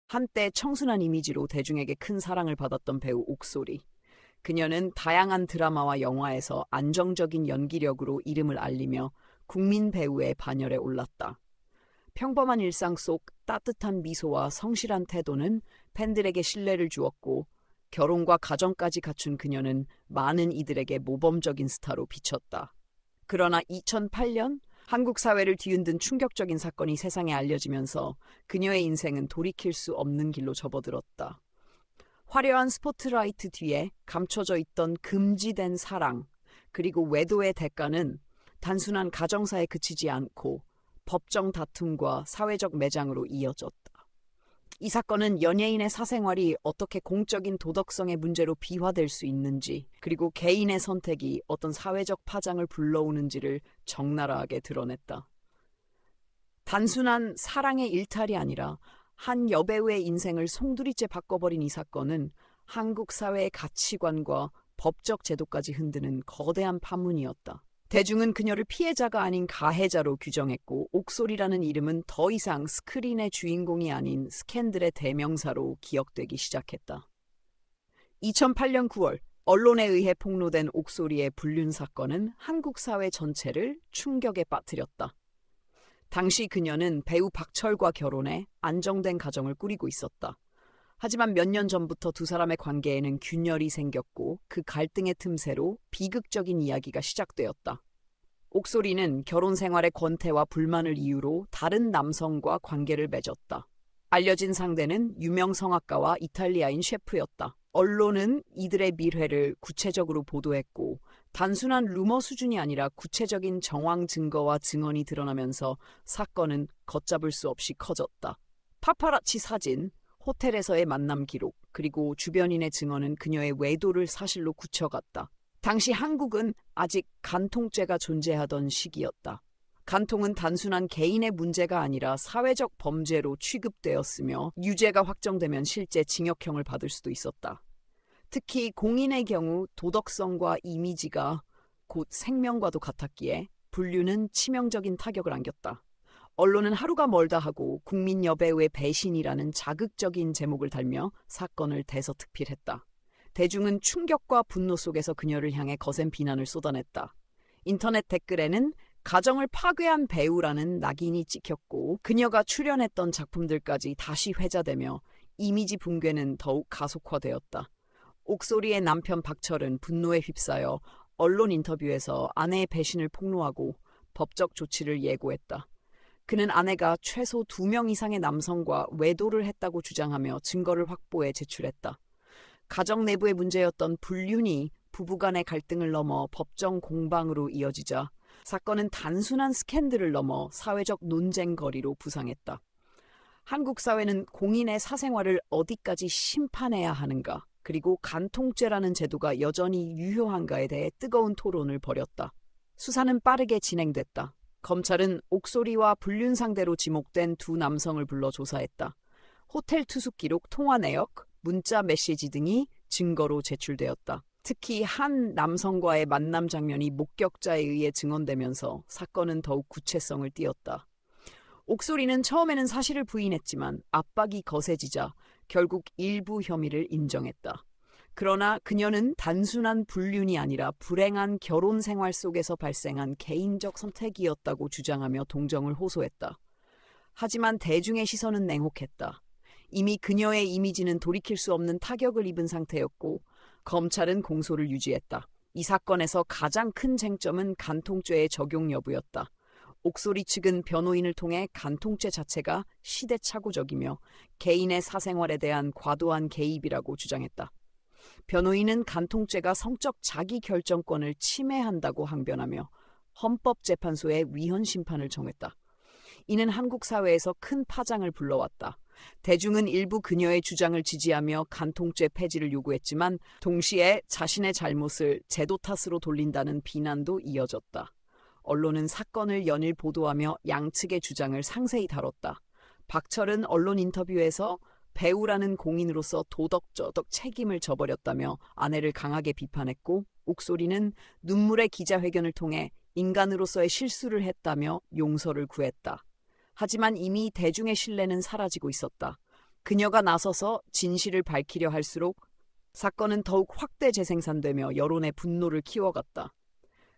한때 청순한 이미지로 대중에게 큰 사랑을 받았던 배우 옥소리. 그녀는 다양한 드라마와 영화에서 안정적인 연기력으로 이름을 알리며 국민 배우의 반열에 올랐다. 평범한 일상 속 따뜻한 미소와 성실한 태도는 팬들에게 신뢰를 주었고, 결혼과 가정까지 갖춘 그녀는 많은 이들에게 모범적인 스타로 비쳤다. 그러나 2008년 한국 사회를 뒤흔든 충격적인 사건이 세상에 알려지면서 그녀의 인생은 돌이킬 수 없는 길로 접어들었다. 화려한 스포트라이트 뒤에 감춰져 있던 금지된 사랑, 그리고 외도의 대가는 단순한 가정사에 그치지 않고 법정 다툼과 사회적 매장으로 이어졌다. 이 사건은 연예인의 사생활이 어떻게 공적인 도덕성의 문제로 비화될 수 있는지, 그리고 개인의 선택이 어떤 사회적 파장을 불러오는지를 적나라하게 드러냈다. 단순한 사랑의 일탈이 아니라 한 여배우의 인생을 송두리째 바꿔버린 이 사건은 한국 사회의 가치관과 법적 제도까지 흔드는 거대한 파문이었다. 대중은 그녀를 피해자가 아닌 가해자로 규정했고, 옥소리라는 이름은 더 이상 스크린의 주인공이 아닌 스캔들의 대명사로 기억되기 시작했다. 2008년 9월, 언론에 의해 폭로된 옥소리의 불륜 사건은 한국 사회 전체를 충격에 빠뜨렸다. 당시 그녀는 배우 박철과 결혼해 안정된 가정을 꾸리고 있었다. 하지만 몇 년 전부터 두 사람의 관계에는 균열이 생겼고, 그 갈등의 틈새로 비극적인 이야기가 시작되었다. 옥소리는 결혼 생활의 권태와 불만을 이유로 다른 남성과 관계를 맺었다. 알려진 상대는 유명 성악가와 이탈리아인 셰프였다. 언론은 이들의 밀회를 구체적으로 보도했고, 단순한 루머 수준이 아니라 구체적인 정황 증거와 증언이 드러나면서 사건은 걷잡을 수 없이 커졌다. 파파라치 사진, 호텔에서의 만남 기록, 그리고 주변인의 증언은 그녀의 외도를 사실로 굳혀갔다. 당시 한국은 아직 간통죄가 존재하던 시기였다. 간통은 단순한 개인의 문제가 아니라 사회적 범죄로 취급되었으며, 유죄가 확정되면 실제 징역형을 받을 수도 있었다. 특히 공인의 경우 도덕성과 이미지가 곧 생명과도 같았기에 불륜은 치명적인 타격을 안겼다. 언론은 하루가 멀다 하고 국민 여배우의 배신이라는 자극적인 제목을 달며 사건을 대서특필했다. 대중은 충격과 분노 속에서 그녀를 향해 거센 비난을 쏟아냈다. 인터넷 댓글에는 가정을 파괴한 배우라는 낙인이 찍혔고, 그녀가 출연했던 작품들까지 다시 회자되며 이미지 붕괴는 더욱 가속화되었다. 옥소리의 남편 박철은 분노에 휩싸여 언론 인터뷰에서 아내의 배신을 폭로하고 법적 조치를 예고했다. 그는 아내가 최소 2명 이상의 남성과 외도를 했다고 주장하며 증거를 확보해 제출했다. 가정 내부의 문제였던 불륜이 부부간의 갈등을 넘어 법정 공방으로 이어지자 사건은 단순한 스캔들을 넘어 사회적 논쟁거리로 부상했다. 한국 사회는 공인의 사생활을 어디까지 심판해야 하는가, 그리고 간통죄라는 제도가 여전히 유효한가에 대해 뜨거운 토론을 벌였다. 수사는 빠르게 진행됐다. 검찰은 옥소리와 불륜 상대로 지목된 두 남성을 불러 조사했다. 호텔 투숙 기록, 통화 내역, 문자 메시지 등이 증거로 제출되었다. 특히 한 남성과의 만남 장면이 목격자에 의해 증언되면서 사건은 더욱 구체성을 띠었다. 옥소리는 처음에는 사실을 부인했지만 압박이 거세지자 결국 일부 혐의를 인정했다. 그러나 그녀는 단순한 불륜이 아니라 불행한 결혼 생활 속에서 발생한 개인적 선택이었다고 주장하며 동정을 호소했다. 하지만 대중의 시선은 냉혹했다. 이미 그녀의 이미지는 돌이킬 수 없는 타격을 입은 상태였고, 검찰은 공소를 유지했다. 이 사건에서 가장 큰 쟁점은 간통죄의 적용 여부였다. 옥소리 측은 변호인을 통해 간통죄 자체가 시대착오적이며 개인의 사생활에 대한 과도한 개입이라고 주장했다. 변호인은 간통죄가 성적 자기결정권을 침해한다고 항변하며 헌법재판소에 위헌 심판을 정했다. 이는 한국 사회에서 큰 파장을 불러왔다. 대중은 일부 그녀의 주장을 지지하며 간통죄 폐지를 요구했지만, 동시에 자신의 잘못을 제도 탓으로 돌린다는 비난도 이어졌다. 언론은 사건을 연일 보도하며 양측의 주장을 상세히 다뤘다. 박철은 언론 인터뷰에서 배우라는 공인으로서 도덕적 책임을 져버렸다며 아내를 강하게 비판했고, 옥소리는 눈물의 기자회견을 통해 인간으로서의 실수를 했다며 용서를 구했다. 하지만 이미 대중의 신뢰는 사라지고 있었다. 그녀가 나서서 진실을 밝히려 할수록 사건은 더욱 확대 재생산되며 여론의 분노를 키워갔다.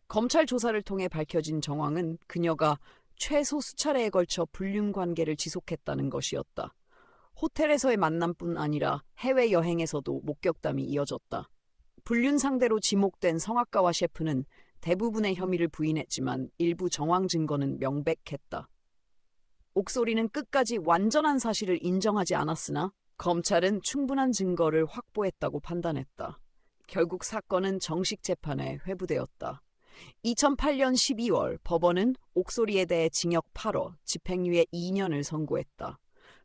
검찰 조사를 통해 밝혀진 정황은 그녀가 최소 수차례에 걸쳐 불륜 관계를 지속했다는 것이었다. 호텔에서의 만남뿐 아니라 해외여행에서도 목격담이 이어졌다. 불륜 상대로 지목된 성악가와 셰프는 대부분의 혐의를 부인했지만 일부 정황 증거는 명백했다. 옥소리는 끝까지 완전한 사실을 인정하지 않았으나 검찰은 충분한 증거를 확보했다고 판단했다. 결국 사건은 정식 재판에 회부되었다. 2008년 12월 법원은 옥소리에 대해 징역 8월, 집행유예 2년을 선고했다.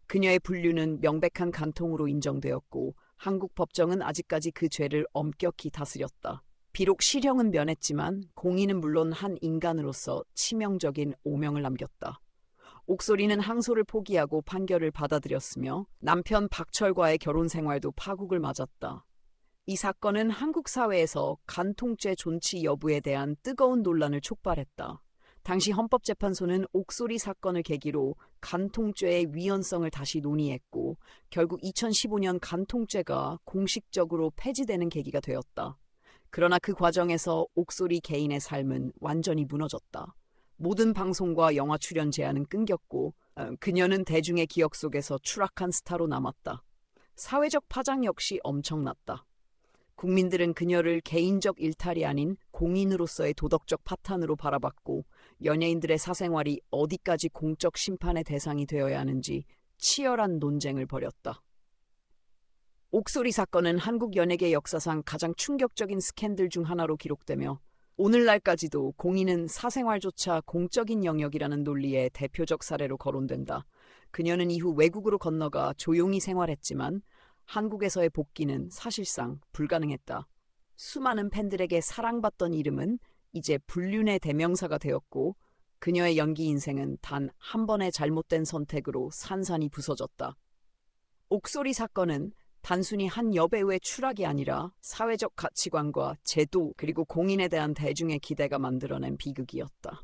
그녀의 불륜은 명백한 간통으로 인정되었고 한국 법정은 아직까지 그 죄를 엄격히 다스렸다. 비록 실형은 면했지만 공인은 물론 한 인간으로서 치명적인 오명을 남겼다. 옥소리는 항소를 포기하고 판결을 받아들였으며 남편 박철과의 결혼 생활도 파국을 맞았다. 이 사건은 한국 사회에서 간통죄 존치 여부에 대한 뜨거운 논란을 촉발했다. 당시 헌법재판소는 옥소리 사건을 계기로 간통죄의 위헌성을 다시 논의했고 결국 2015년 간통죄가 공식적으로 폐지되는 계기가 되었다. 그러나 그 과정에서 옥소리 개인의 삶은 완전히 무너졌다. 모든 방송과 영화 출연 제안은 끊겼고 그녀는 대중의 기억 속에서 추락한 스타로 남았다. 사회적 파장 역시 엄청났다. 국민들은 그녀를 개인적 일탈이 아닌 공인으로서의 도덕적 파탄으로 바라봤고 연예인들의 사생활이 어디까지 공적 심판의 대상이 되어야 하는지 치열한 논쟁을 벌였다. 옥소리 사건은 한국 연예계 역사상 가장 충격적인 스캔들 중 하나로 기록되며 오늘날까지도 공인은 사생활조차 공적인 영역이라는 논리의 대표적 사례로 거론된다. 그녀는 이후 외국으로 건너가 조용히 생활했지만 한국에서의 복귀는 사실상 불가능했다. 수많은 팬들에게 사랑받던 이름은 이제 불륜의 대명사가 되었고 그녀의 연기 인생은 단 한 번의 잘못된 선택으로 산산이 부서졌다. 옥소리 사건은 단순히 한 여배우의 추락이 아니라 사회적 가치관과 제도 그리고 공인에 대한 대중의 기대가 만들어낸 비극이었다.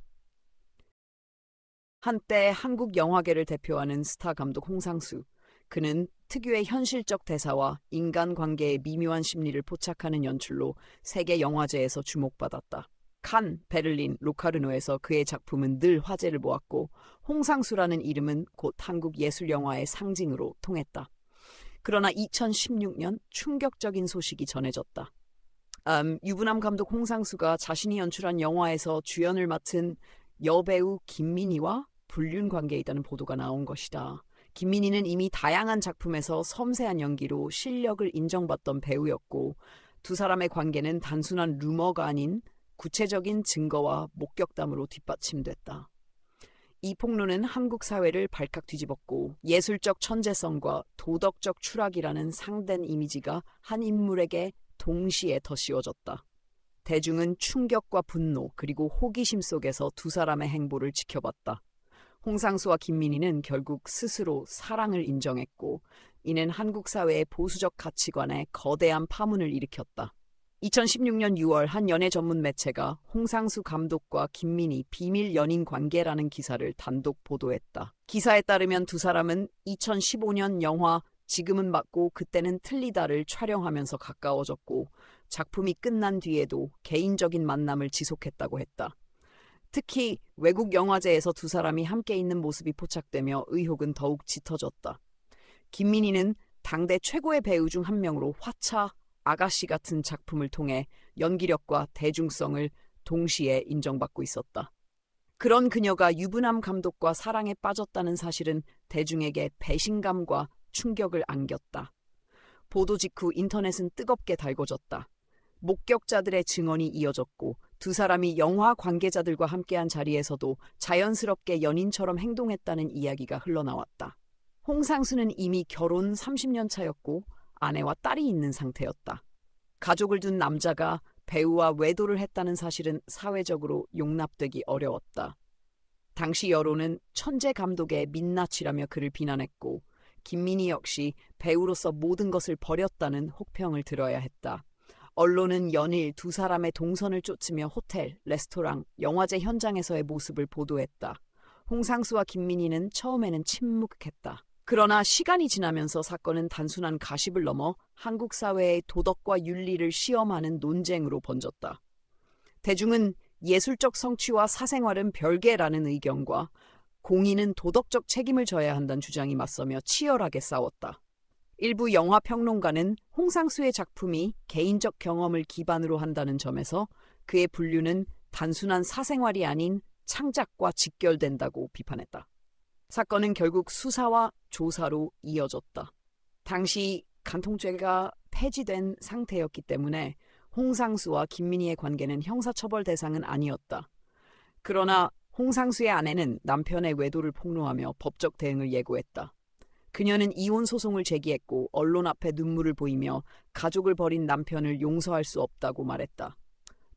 한때 한국 영화계를 대표하는 스타 감독 홍상수. 그는 특유의 현실적 대사와 인간관계의 미묘한 심리를 포착하는 연출로 세계 영화제에서 주목받았다. 칸, 베를린, 로카르노에서 그의 작품은 늘 화제를 모았고 홍상수라는 이름은 곧 한국 예술영화의 상징으로 통했다. 그러나 2016년 충격적인 소식이 전해졌다. 유부남 감독 홍상수가 자신이 연출한 영화에서 주연을 맡은 여배우 김민희와 불륜 관계에 있다는 보도가 나온 것이다. 김민희는 이미 다양한 작품에서 섬세한 연기로 실력을 인정받던 배우였고 두 사람의 관계는 단순한 루머가 아닌 구체적인 증거와 목격담으로 뒷받침됐다. 이 폭로는 한국 사회를 발칵 뒤집었고 예술적 천재성과 도덕적 추락이라는 상된 이미지가 한 인물에게 동시에 덧씌워졌다. 대중은 충격과 분노 그리고 호기심 속에서 두 사람의 행보를 지켜봤다. 홍상수와 김민희는 결국 스스로 사랑을 인정했고 이는 한국 사회의 보수적 가치관에 거대한 파문을 일으켰다. 2016년 6월 한 연예 전문 매체가 홍상수 감독과 김민희 비밀 연인 관계라는 기사를 단독 보도했다. 기사에 따르면 두 사람은 2015년 영화 지금은 맞고 그때는 틀리다를 촬영하면서 가까워졌고 작품이 끝난 뒤에도 개인적인 만남을 지속했다고 했다. 특히 외국 영화제에서 두 사람이 함께 있는 모습이 포착되며 의혹은 더욱 짙어졌다. 김민희는 당대 최고의 배우 중 한 명으로 화차, 아가씨 같은 작품을 통해 연기력과 대중성을 동시에 인정받고 있었다. 그런 그녀가 유부남 감독과 사랑에 빠졌다는 사실은 대중에게 배신감과 충격을 안겼다. 보도 직후 인터넷은 뜨겁게 달궈졌다. 목격자들의 증언이 이어졌고 두 사람이 영화 관계자들과 함께한 자리에서도 자연스럽게 연인처럼 행동했다는 이야기가 흘러나왔다. 홍상수는 이미 결혼 30년 차였고 아내와 딸이 있는 상태였다. 가족을 둔 남자가 배우와 외도를 했다는 사실은 사회적으로 용납되기 어려웠다. 당시 여론은 천재 감독의 민낯이라며 그를 비난했고 김민희 역시 배우로서 모든 것을 버렸다는 혹평을 들어야 했다. 언론은 연일 두 사람의 동선을 쫓으며 호텔, 레스토랑, 영화제 현장에서의 모습을 보도했다. 홍상수와 김민희는 처음에는 침묵했다. 그러나 시간이 지나면서 사건은 단순한 가십을 넘어 한국 사회의 도덕과 윤리를 시험하는 논쟁으로 번졌다. 대중은 예술적 성취와 사생활은 별개라는 의견과 공인은 도덕적 책임을 져야 한다는 주장이 맞서며 치열하게 싸웠다. 일부 영화 평론가는 홍상수의 작품이 개인적 경험을 기반으로 한다는 점에서 그의 분류는 단순한 사생활이 아닌 창작과 직결된다고 비판했다. 사건은 결국 수사와 조사로 이어졌다. 당시 간통죄가 폐지된 상태였기 때문에 홍상수와 김민희의 관계는 형사처벌 대상은 아니었다. 그러나 홍상수의 아내는 남편의 외도를 폭로하며 법적 대응을 예고했다. 그녀는 이혼 소송을 제기했고 언론 앞에 눈물을 보이며 가족을 버린 남편을 용서할 수 없다고 말했다.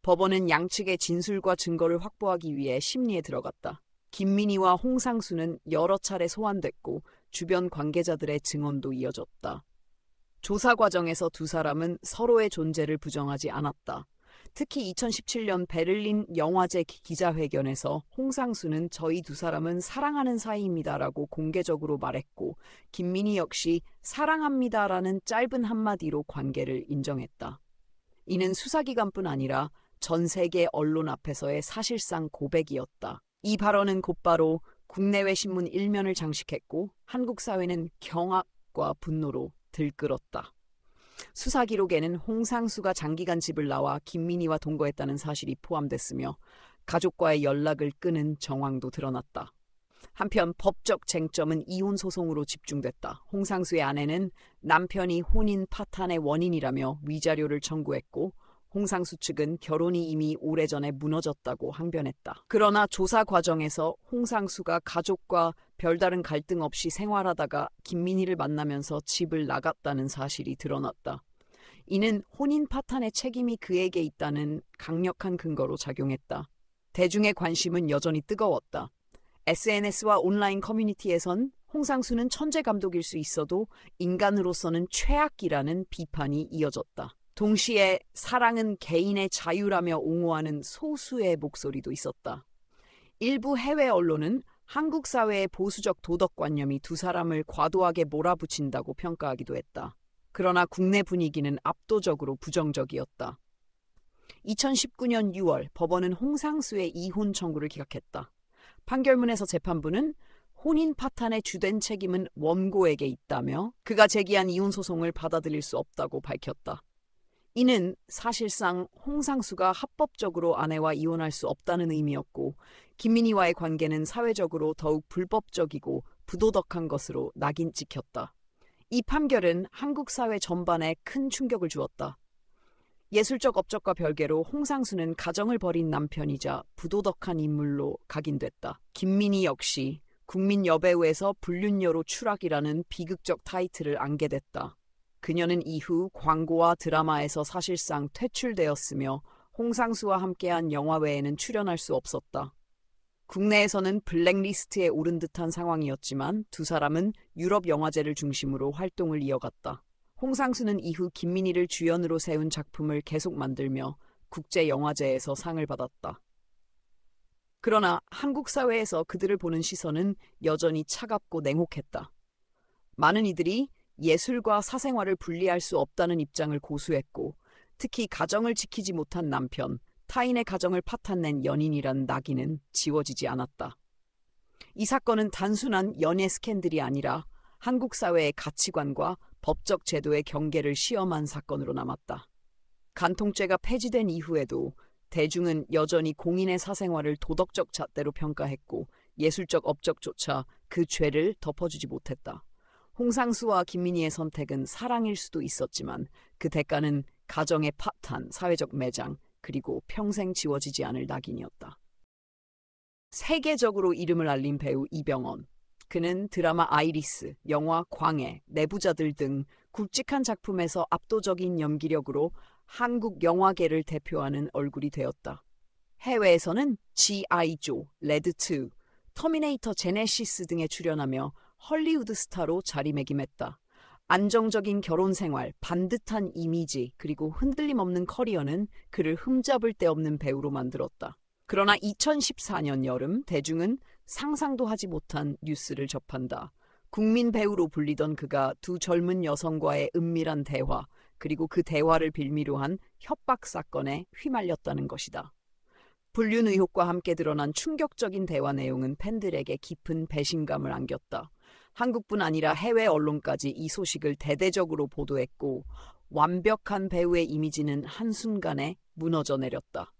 법원은 양측의 진술과 증거를 확보하기 위해 심리에 들어갔다. 김민희와 홍상수는 여러 차례 소환됐고 주변 관계자들의 증언도 이어졌다. 조사 과정에서 두 사람은 서로의 존재를 부정하지 않았다. 특히 2017년 베를린 영화제 기자회견에서 홍상수는 저희 두 사람은 사랑하는 사이입니다라고 공개적으로 말했고 김민희 역시 사랑합니다라는 짧은 한마디로 관계를 인정했다. 이는 수사기관뿐 아니라 전 세계 언론 앞에서의 사실상 고백이었다. 이 발언은 곧바로 국내외 신문 1면을 장식했고 한국 사회는 경악과 분노로 들끓었다. 수사 기록에는 홍상수가 장기간 집을 나와 김민희와 동거했다는 사실이 포함됐으며 가족과의 연락을 끊은 정황도 드러났다. 한편 법적 쟁점은 이혼 소송으로 집중됐다. 홍상수의 아내는 남편이 혼인 파탄의 원인이라며 위자료를 청구했고 홍상수 측은 결혼이 이미 오래전에 무너졌다고 항변했다. 그러나 조사 과정에서 홍상수가 가족과 별다른 갈등 없이 생활하다가 김민희를 만나면서 집을 나갔다는 사실이 드러났다. 이는 혼인 파탄의 책임이 그에게 있다는 강력한 근거로 작용했다. 대중의 관심은 여전히 뜨거웠다. SNS와 온라인 커뮤니티에선 홍상수는 천재 감독일 수 있어도 인간으로서는 최악이라는 비판이 이어졌다. 동시에 사랑은 개인의 자유라며 옹호하는 소수의 목소리도 있었다. 일부 해외 언론은 한국 사회의 보수적 도덕관념이 두 사람을 과도하게 몰아붙인다고 평가하기도 했다. 그러나 국내 분위기는 압도적으로 부정적이었다. 2019년 6월 법원은 홍상수의 이혼 청구를 기각했다. 판결문에서 재판부는 혼인 파탄의 주된 책임은 원고에게 있다며 그가 제기한 이혼 소송을 받아들일 수 없다고 밝혔다. 이는 사실상 홍상수가 합법적으로 아내와 이혼할 수 없다는 의미였고 김민희와의 관계는 사회적으로 더욱 불법적이고 부도덕한 것으로 낙인 찍혔다. 이 판결은 한국 사회 전반에 큰 충격을 주었다. 예술적 업적과 별개로 홍상수는 가정을 버린 남편이자 부도덕한 인물로 각인됐다. 김민희 역시 국민 여배우에서 불륜녀로 추락이라는 비극적 타이틀을 안게 됐다. 그녀는 이후 광고와 드라마에서 사실상 퇴출되었으며 홍상수와 함께한 영화 외에는 출연할 수 없었다. 국내에서는 블랙리스트에 오른 듯한 상황이었지만 두 사람은 유럽 영화제를 중심으로 활동을 이어갔다. 홍상수는 이후 김민희를 주연으로 세운 작품을 계속 만들며 국제영화제에서 상을 받았다. 그러나 한국 사회에서 그들을 보는 시선은 여전히 차갑고 냉혹했다. 많은 이들이 예술과 사생활을 분리할 수 없다는 입장을 고수했고 특히 가정을 지키지 못한 남편, 타인의 가정을 파탄낸 연인이란 낙인은 지워지지 않았다. 이 사건은 단순한 연애 스캔들이 아니라 한국 사회의 가치관과 법적 제도의 경계를 시험한 사건으로 남았다. 간통죄가 폐지된 이후에도 대중은 여전히 공인의 사생활을 도덕적 잣대로 평가했고 예술적 업적조차 그 죄를 덮어주지 못했다. 홍상수와 김민희의 선택은 사랑일 수도 있었지만 그 대가는 가정의 파탄, 사회적 매장, 그리고 평생 지워지지 않을 낙인이었다. 세계적으로 이름을 알린 배우 이병헌. 그는 드라마 아이리스, 영화 광해, 내부자들 등 굵직한 작품에서 압도적인 연기력으로 한국 영화계를 대표하는 얼굴이 되었다. 해외에서는 G.I. 조, 레드2, 터미네이터 제네시스 등에 출연하며 헐리우드 스타로 자리매김했다. 안정적인 결혼 생활, 반듯한 이미지, 그리고 흔들림 없는 커리어는 그를 흠잡을 데 없는 배우로 만들었다. 그러나 2014년 여름 대중은 상상도 하지 못한 뉴스를 접한다. 국민 배우로 불리던 그가 두 젊은 여성과의 은밀한 대화, 그리고 그 대화를 빌미로 한 협박 사건에 휘말렸다는 것이다. 불륜 의혹과 함께 드러난 충격적인 대화 내용은 팬들에게 깊은 배신감을 안겼다. 한국뿐 아니라 해외 언론까지 이 소식을 대대적으로 보도했고, 완벽한 배우의 이미지는 한순간에 무너져 내렸다.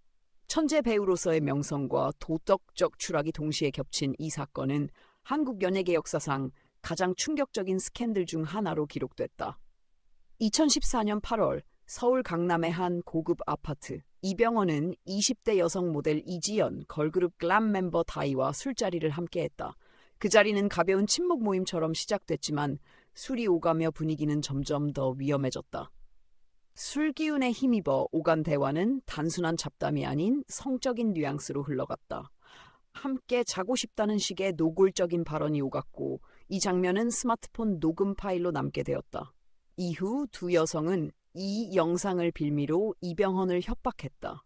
천재 배우로서의 명성과 도덕적 추락이 동시에 겹친 이 사건은 한국 연예계 역사상 가장 충격적인 스캔들 중 하나로 기록됐다. 2014년 8월 서울 강남의 한 고급 아파트. 이병헌은 20대 여성 모델 이지연, 걸그룹 글램 멤버 다이와 술자리를 함께했다. 그 자리는 가벼운 친목 모임처럼 시작됐지만 술이 오가며 분위기는 점점 더 위험해졌다. 술 기운에 힘입어 오간 대화는 단순한 잡담이 아닌 성적인 뉘앙스로 흘러갔다. 함께 자고 싶다는 식의 노골적인 발언이 오갔고, 이 장면은 스마트폰 녹음 파일로 남게 되었다. 이후 두 여성은 이 영상을 빌미로 이병헌을 협박했다.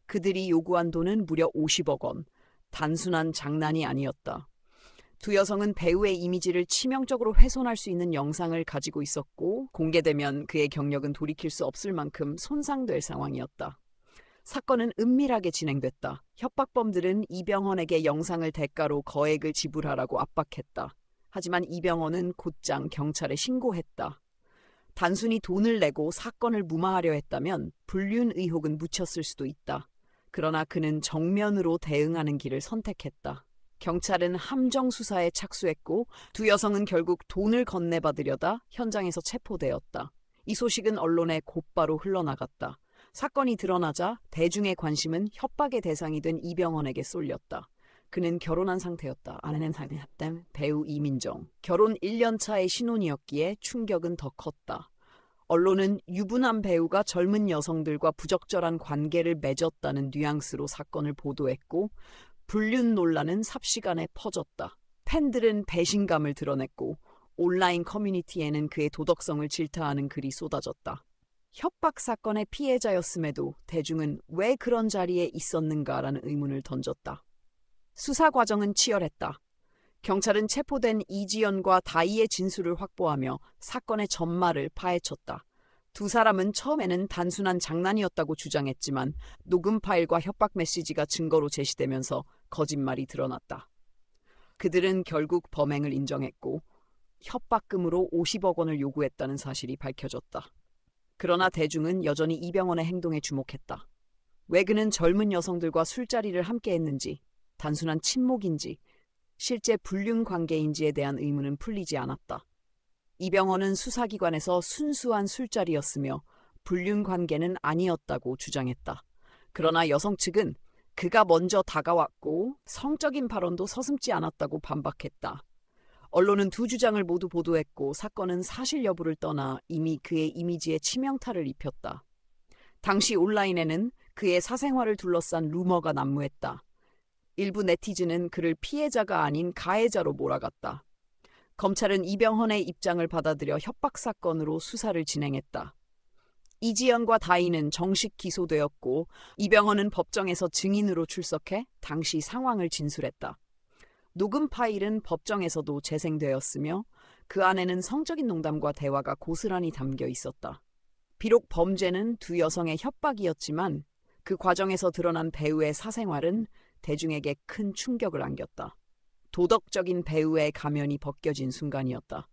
그들이 요구한 돈은 무려 50억 원. 단순한 장난이 아니었다. 두 여성은 배우의 이미지를 치명적으로 훼손할 수 있는 영상을 가지고 있었고, 공개되면 그의 경력은 돌이킬 수 없을 만큼 손상될 상황이었다. 사건은 은밀하게 진행됐다. 협박범들은 이병헌에게 영상을 대가로 거액을 지불하라고 압박했다. 하지만 이병헌은 곧장 경찰에 신고했다. 단순히 돈을 내고 사건을 무마하려 했다면 불륜 의혹은 묻혔을 수도 있다. 그러나 그는 정면으로 대응하는 길을 선택했다. 경찰은 함정 수사에 착수했고, 두 여성은 결국 돈을 건네받으려다 현장에서 체포되었다. 이 소식은 언론에 곧바로 흘러나갔다. 사건이 드러나자 대중의 관심은 협박의 대상이 된 이병헌에게 쏠렸다. 그는 결혼한 상태였다. 아내는 상태였던 배우 이민정. 결혼 1년 차의 신혼이었기에 충격은 더 컸다. 언론은 유부남 배우가 젊은 여성들과 부적절한 관계를 맺었다는 뉘앙스로 사건을 보도했고, 불륜 논란은 삽시간에 퍼졌다. 팬들은 배신감을 드러냈고, 온라인 커뮤니티에는 그의 도덕성을 질타하는 글이 쏟아졌다. 협박 사건의 피해자였음에도 대중은 왜 그런 자리에 있었는가라는 의문을 던졌다. 수사 과정은 치열했다. 경찰은 체포된 이지연과 다이의 진술을 확보하며 사건의 전말을 파헤쳤다. 두 사람은 처음에는 단순한 장난이었다고 주장했지만 녹음 파일과 협박 메시지가 증거로 제시되면서 거짓말이 드러났다. 그들은 결국 범행을 인정했고 협박금으로 50억 원을 요구했다는 사실이 밝혀졌다. 그러나 대중은 여전히 이병헌의 행동에 주목했다. 왜 그는 젊은 여성들과 술자리를 함께 했는지, 단순한 친목인지, 실제 불륜 관계인지에 대한 의문은 풀리지 않았다. 이병헌은 수사기관에서 순수한 술자리였으며 불륜 관계는 아니었다고 주장했다. 그러나 여성 측은 그가 먼저 다가왔고 성적인 발언도 서슴지 않았다고 반박했다. 언론은 두 주장을 모두 보도했고 사건은 사실 여부를 떠나 이미 그의 이미지에 치명타를 입혔다. 당시 온라인에는 그의 사생활을 둘러싼 루머가 난무했다. 일부 네티즌은 그를 피해자가 아닌 가해자로 몰아갔다. 검찰은 이병헌의 입장을 받아들여 협박 사건으로 수사를 진행했다. 이지연과 다이는 정식 기소되었고 이병헌은 법정에서 증인으로 출석해 당시 상황을 진술했다. 녹음 파일은 법정에서도 재생되었으며 그 안에는 성적인 농담과 대화가 고스란히 담겨 있었다. 비록 범죄는 두 여성의 협박이었지만 그 과정에서 드러난 배우의 사생활은 대중에게 큰 충격을 안겼다. 도덕적인 배우의 가면이 벗겨진 순간이었다.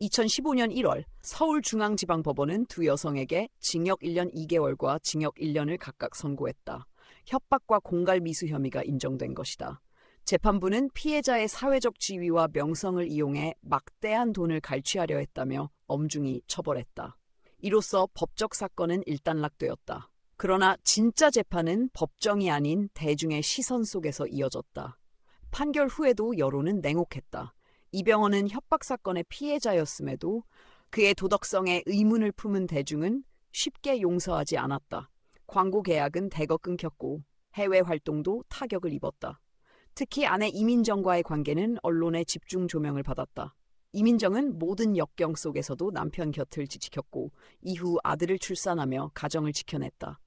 2015년 1월 서울중앙지방법원은 두 여성에게 징역 1년 2개월과 징역 1년을 각각 선고했다. 협박과 공갈미수 혐의가 인정된 것이다. 재판부는 피해자의 사회적 지위와 명성을 이용해 막대한 돈을 갈취하려 했다며 엄중히 처벌했다. 이로써 법적 사건은 일단락되었다. 그러나 진짜 재판은 법정이 아닌 대중의 시선 속에서 이어졌다. 판결 후에도 여론은 냉혹했다. 이병헌은 협박 사건의 피해자였음에도 그의 도덕성에 의문을 품은 대중은 쉽게 용서하지 않았다. 광고 계약은 대거 끊겼고 해외 활동도 타격을 입었다. 특히 아내 이민정과의 관계는 언론의 집중 조명을 받았다. 이민정은 모든 역경 속에서도 남편 곁을 지켰고 이후 아들을 출산하며 가정을 지켜냈다.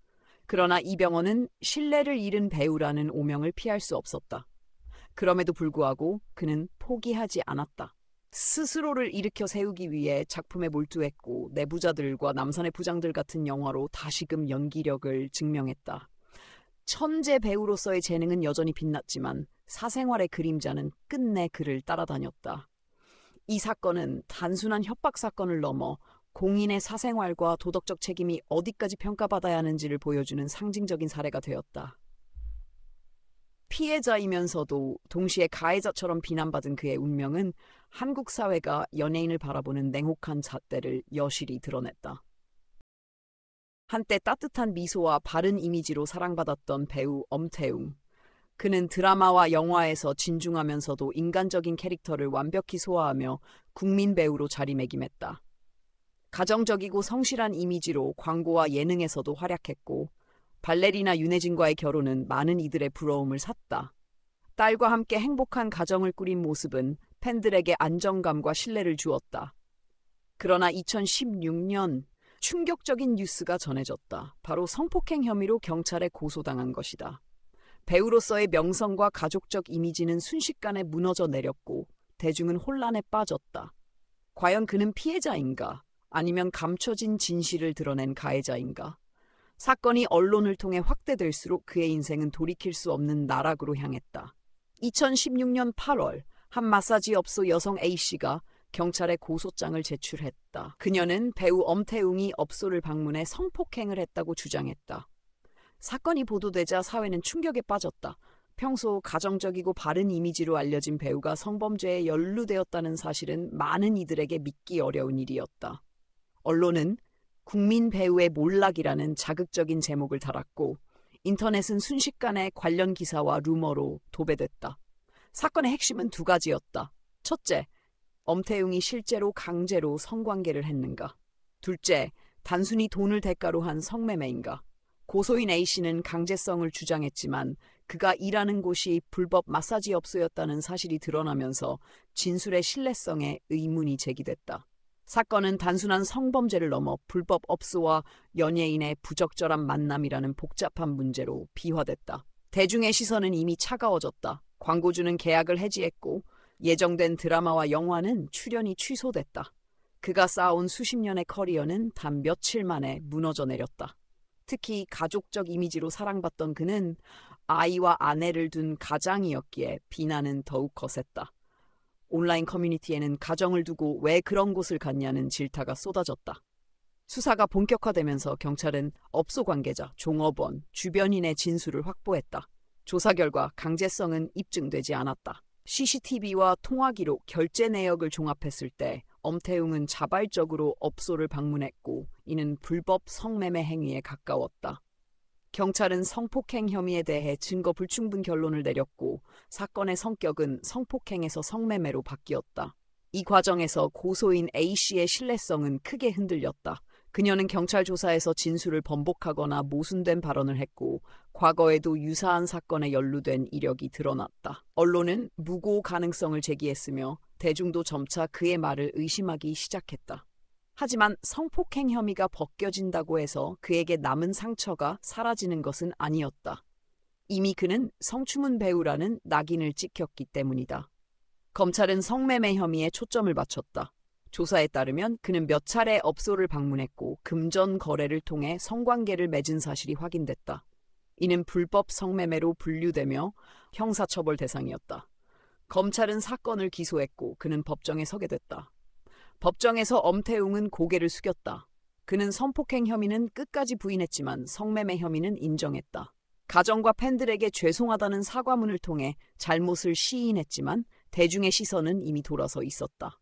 그러나 이병헌은 신뢰를 잃은 배우라는 오명을 피할 수 없었다. 그럼에도 불구하고 그는 포기하지 않았다. 스스로를 일으켜 세우기 위해 작품에 몰두했고 내부자들과 남산의 부장들 같은 영화로 다시금 연기력을 증명했다. 천재 배우로서의 재능은 여전히 빛났지만 사생활의 그림자는 끝내 그를 따라다녔다. 이 사건은 단순한 협박 사건을 넘어 공인의 사생활과 도덕적 책임이 어디까지 평가받아야 하는지를 보여주는 상징적인 사례가 되었다. 피해자이면서도 동시에 가해자처럼 비난받은 그의 운명은 한국 사회가 연예인을 바라보는 냉혹한 잣대를 여실히 드러냈다. 한때 따뜻한 미소와 바른 이미지로 사랑받았던 배우 엄태웅. 그는 드라마와 영화에서 진중하면서도 인간적인 캐릭터를 완벽히 소화하며 국민 배우로 자리매김했다. 가정적이고 성실한 이미지로 광고와 예능에서도 활약했고 발레리나 윤혜진과의 결혼은 많은 이들의 부러움을 샀다. 딸과 함께 행복한 가정을 꾸린 모습은 팬들에게 안정감과 신뢰를 주었다. 그러나 2016년 충격적인 뉴스가 전해졌다. 바로 성폭행 혐의로 경찰에 고소당한 것이다. 배우로서의 명성과 가족적 이미지는 순식간에 무너져 내렸고 대중은 혼란에 빠졌다. 과연 그는 피해자인가? 아니면 감춰진 진실을 드러낸 가해자인가? 사건이 언론을 통해 확대될수록 그의 인생은 돌이킬 수 없는 나락으로 향했다. 2016년 8월 한 마사지업소 여성 A씨가 경찰에 고소장을 제출했다. 그녀는 배우 엄태웅이 업소를 방문해 성폭행을 했다고 주장했다. 사건이 보도되자 사회는 충격에 빠졌다. 평소 가정적이고 바른 이미지로 알려진 배우가 성범죄에 연루되었다는 사실은 많은 이들에게 믿기 어려운 일이었다. 언론은 국민 배우의 몰락이라는 자극적인 제목을 달았고 인터넷은 순식간에 관련 기사와 루머로 도배됐다. 사건의 핵심은 두 가지였다. 첫째, 엄태웅이 실제로 강제로 성관계를 했는가? 둘째, 단순히 돈을 대가로 한 성매매인가? 고소인 A씨는 강제성을 주장했지만 그가 일하는 곳이 불법 마사지업소였다는 사실이 드러나면서 진술의 신뢰성에 의문이 제기됐다. 사건은 단순한 성범죄를 넘어 불법 업소와 연예인의 부적절한 만남이라는 복잡한 문제로 비화됐다. 대중의 시선은 이미 차가워졌다. 광고주는 계약을 해지했고 예정된 드라마와 영화는 출연이 취소됐다. 그가 쌓아온 수십 년의 커리어는 단 며칠 만에 무너져 내렸다. 특히 가족적 이미지로 사랑받던 그는 아이와 아내를 둔 가장이었기에 비난은 더욱 거셌다. 온라인 커뮤니티에는 가정을 두고 왜 그런 곳을 갔냐는 질타가 쏟아졌다. 수사가 본격화되면서 경찰은 업소 관계자, 종업원, 주변인의 진술을 확보했다. 조사 결과 강제성은 입증되지 않았다. CCTV와 통화 기록, 결제 내역을 종합했을 때 엄태웅은 자발적으로 업소를 방문했고 이는 불법 성매매 행위에 가까웠다. 경찰은 성폭행 혐의에 대해 증거 불충분 결론을 내렸고 사건의 성격은 성폭행에서 성매매로 바뀌었다. 이 과정에서 고소인 A씨의 신뢰성은 크게 흔들렸다. 그녀는 경찰 조사에서 진술을 번복하거나 모순된 발언을 했고 과거에도 유사한 사건에 연루된 이력이 드러났다. 언론은 무고 가능성을 제기했으며 대중도 점차 그의 말을 의심하기 시작했다. 하지만 성폭행 혐의가 벗겨진다고 해서 그에게 남은 상처가 사라지는 것은 아니었다. 이미 그는 성추문 배우라는 낙인을 찍혔기 때문이다. 검찰은 성매매 혐의에 초점을 맞췄다. 조사에 따르면 그는 몇 차례 업소를 방문했고 금전 거래를 통해 성관계를 맺은 사실이 확인됐다. 이는 불법 성매매로 분류되며 형사처벌 대상이었다. 검찰은 사건을 기소했고 그는 법정에 서게 됐다. 법정에서 엄태웅은 고개를 숙였다. 그는 성폭행 혐의는 끝까지 부인했지만 성매매 혐의는 인정했다. 가정과 팬들에게 죄송하다는 사과문을 통해 잘못을 시인했지만 대중의 시선은 이미 돌아서 있었다.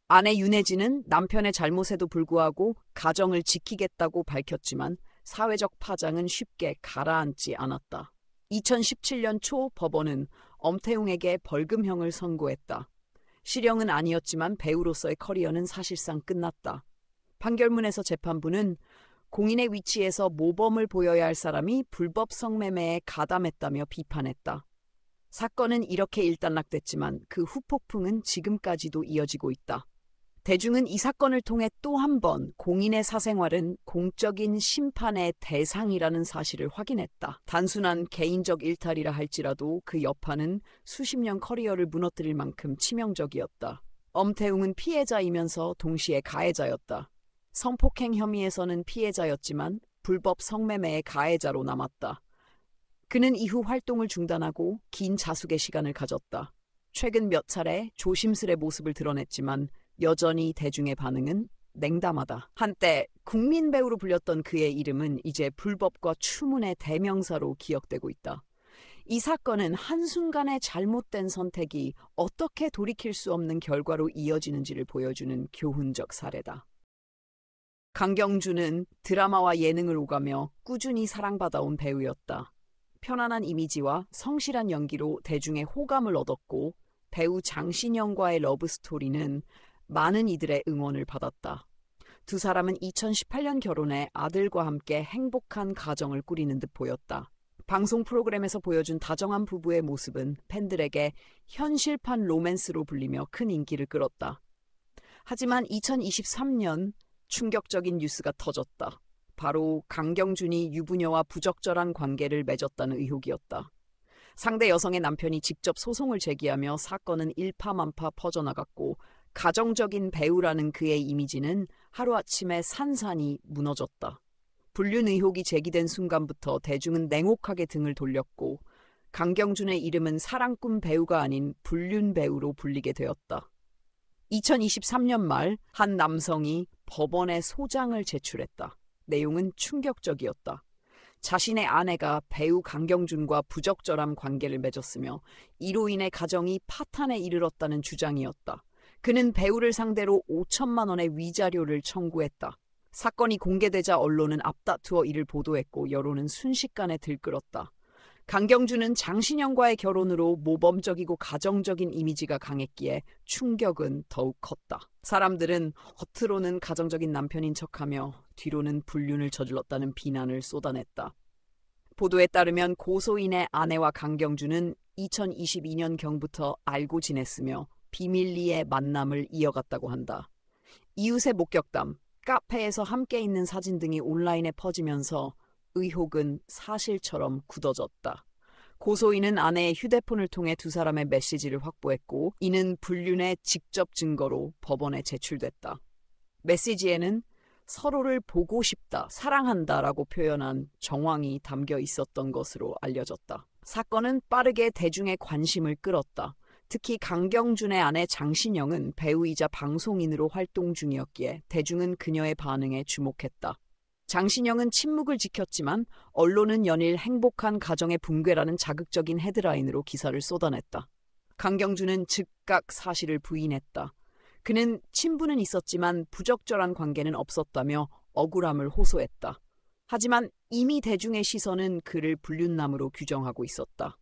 아내 윤혜진은 남편의 잘못에도 불구하고 가정을 지키겠다고 밝혔지만 사회적 파장은 쉽게 가라앉지 않았다. 2017년 초 법원은 엄태웅에게 벌금형을 선고했다. 실형은 아니었지만 배우로서의 커리어는 사실상 끝났다. 판결문에서 재판부는 공인의 위치에서 모범을 보여야 할 사람이 불법 성매매에 가담했다며 비판했다. 사건은 이렇게 일단락됐지만 그 후폭풍은 지금까지도 이어지고 있다. 대중은 이 사건을 통해 또 한 번 공인의 사생활은 공적인 심판의 대상이라는 사실을 확인했다. 단순한 개인적 일탈이라 할지라도 그 여파는 수십 년 커리어를 무너뜨릴 만큼 치명적이었다. 엄태웅은 피해자이면서 동시에 가해자였다. 성폭행 혐의에서는 피해자였지만 불법 성매매의 가해자로 남았다. 그는 이후 활동을 중단하고 긴 자숙의 시간을 가졌다. 최근 몇 차례 조심스레 모습을 드러냈지만 여전히 대중의 반응은 냉담하다. 한때 국민 배우로 불렸던 그의 이름은 이제 불법과 추문의 대명사로 기억되고 있다. 이 사건은 한순간의 잘못된 선택이 어떻게 돌이킬 수 없는 결과로 이어지는지를 보여주는 교훈적 사례다. 강경준은 드라마와 예능을 오가며 꾸준히 사랑받아온 배우였다. 편안한 이미지와 성실한 연기로 대중의 호감을 얻었고 배우 장신영과의 러브스토리는 많은 이들의 응원을 받았다. 두 사람은 2018년 결혼해 아들과 함께 행복한 가정을 꾸리는 듯 보였다. 방송 프로그램에서 보여준 다정한 부부의 모습은 팬들에게 현실판 로맨스로 불리며 큰 인기를 끌었다. 하지만 2023년 충격적인 뉴스가 터졌다. 바로 강경준이 유부녀와 부적절한 관계를 맺었다는 의혹이었다. 상대 여성의 남편이 직접 소송을 제기하며 사건은 일파만파 퍼져나갔고 가정적인 배우라는 그의 이미지는 하루아침에 산산이 무너졌다. 불륜 의혹이 제기된 순간부터 대중은 냉혹하게 등을 돌렸고 강경준의 이름은 사랑꾼 배우가 아닌 불륜 배우로 불리게 되었다. 2023년 말 한 남성이 법원에 소장을 제출했다. 내용은 충격적이었다. 자신의 아내가 배우 강경준과 부적절한 관계를 맺었으며 이로 인해 가정이 파탄에 이르렀다는 주장이었다. 그는 배우를 상대로 5천만 원의 위자료를 청구했다. 사건이 공개되자 언론은 앞다투어 이를 보도했고 여론은 순식간에 들끓었다. 강경준은 장신영과의 결혼으로 모범적이고 가정적인 이미지가 강했기에 충격은 더욱 컸다. 사람들은 겉으로는 가정적인 남편인 척하며 뒤로는 불륜을 저질렀다는 비난을 쏟아냈다. 보도에 따르면 고소인의 아내와 강경준은 2022년경부터 알고 지냈으며 비밀리에 만남을 이어갔다고 한다. 이웃의 목격담, 카페에서 함께 있는 사진 등이 온라인에 퍼지면서 의혹은 사실처럼 굳어졌다. 고소인은 아내의 휴대폰을 통해 두 사람의 메시지를 확보했고 이는 불륜의 직접 증거로 법원에 제출됐다. 메시지에는 서로를 보고 싶다, 사랑한다라고 표현한 정황이 담겨 있었던 것으로 알려졌다. 사건은 빠르게 대중의 관심을 끌었다. 특히 강경준의 아내 장신영은 배우이자 방송인으로 활동 중이었기에 대중은 그녀의 반응에 주목했다. 장신영은 침묵을 지켰지만 언론은 연일 행복한 가정의 붕괴라는 자극적인 헤드라인으로 기사를 쏟아냈다. 강경준은 즉각 사실을 부인했다. 그는 친분은 있었지만 부적절한 관계는 없었다며 억울함을 호소했다. 하지만 이미 대중의 시선은 그를 불륜남으로 규정하고 있었다.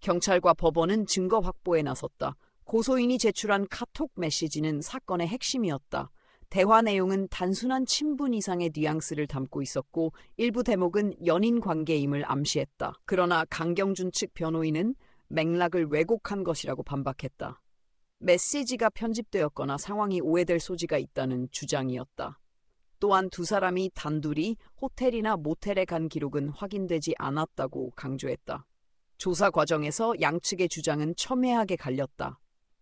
경찰과 법원은 증거 확보에 나섰다. 고소인이 제출한 카톡 메시지는 사건의 핵심이었다. 대화 내용은 단순한 친분 이상의 뉘앙스를 담고 있었고 일부 대목은 연인 관계임을 암시했다. 그러나 강경준 측 변호인은 맥락을 왜곡한 것이라고 반박했다. 메시지가 편집되었거나 상황이 오해될 소지가 있다는 주장이었다. 또한 두 사람이 단둘이 호텔이나 모텔에 간 기록은 확인되지 않았다고 강조했다. 조사 과정에서 양측의 주장은 첨예하게 갈렸다.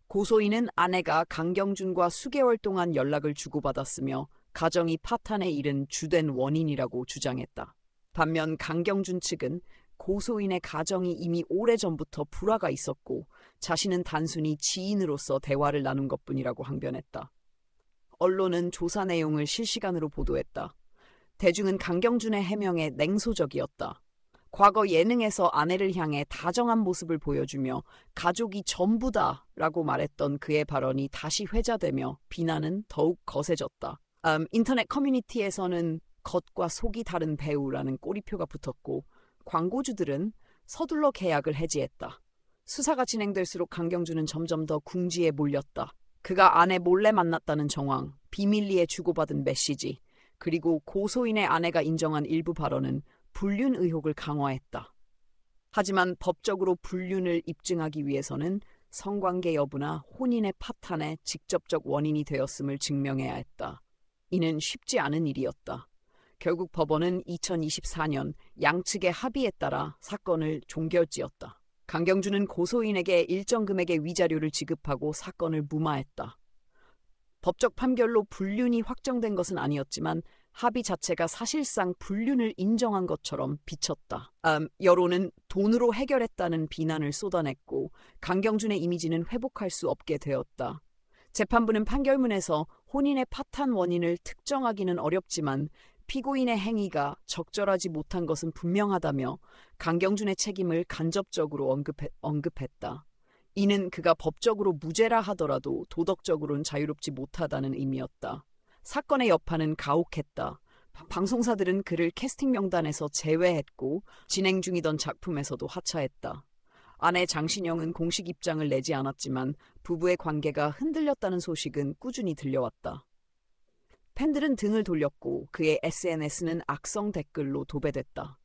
고소인은 아내가 강경준과 수개월 동안 연락을 주고받았으며 가정이 파탄에 이른 주된 원인이라고 주장했다. 반면 강경준 측은 고소인의 가정이 이미 오래전부터 불화가 있었고 자신은 단순히 지인으로서 대화를 나눈 것뿐이라고 항변했다. 언론은 조사 내용을 실시간으로 보도했다. 대중은 강경준의 해명에 냉소적이었다. 과거 예능에서 아내를 향해 다정한 모습을 보여주며 가족이 전부다라고 말했던 그의 발언이 다시 회자되며 비난은 더욱 거세졌다. 인터넷 커뮤니티에서는 겉과 속이 다른 배우라는 꼬리표가 붙었고 광고주들은 서둘러 계약을 해지했다. 수사가 진행될수록 강경준은 점점 더 궁지에 몰렸다. 그가 아내 몰래 만났다는 정황, 비밀리에 주고받은 메시지, 그리고 고소인의 아내가 인정한 일부 발언은 불륜 의혹을 강화했다. 하지만 법적으로 불륜을 입증하기 위해서는 성관계 여부나 혼인의 파탄의 직접적 원인이 되었음을 증명해야 했다. 이는 쉽지 않은 일이었다. 결국 법원은 2024년 양측의 합의에 따라 사건을 종결지었다. 강경준은 고소인에게 일정 금액의 위자료를 지급하고 사건을 무마했다. 법적 판결로 불륜이 확정된 것은 아니었지만 합의 자체가 사실상 불륜을 인정한 것처럼 비쳤다. 여론은 돈으로 해결했다는 비난을 쏟아냈고 강경준의 이미지는 회복할 수 없게 되었다. 재판부는 판결문에서 혼인의 파탄 원인을 특정하기는 어렵지만 피고인의 행위가 적절하지 못한 것은 분명하다며 강경준의 책임을 간접적으로 언급했다. 이는 그가 법적으로 무죄라 하더라도 도덕적으로는 자유롭지 못하다는 의미였다. 사건의 여파는 가혹했다. 방송사들은 그를 캐스팅 명단에서 제외했고 진행 중이던 작품에서도 하차했다. 아내 장신영은 공식 입장을 내지 않았지만 부부의 관계가 흔들렸다는 소식은 꾸준히 들려왔다. 팬들은 등을 돌렸고 그의 SNS는 악성 댓글로 도배됐다.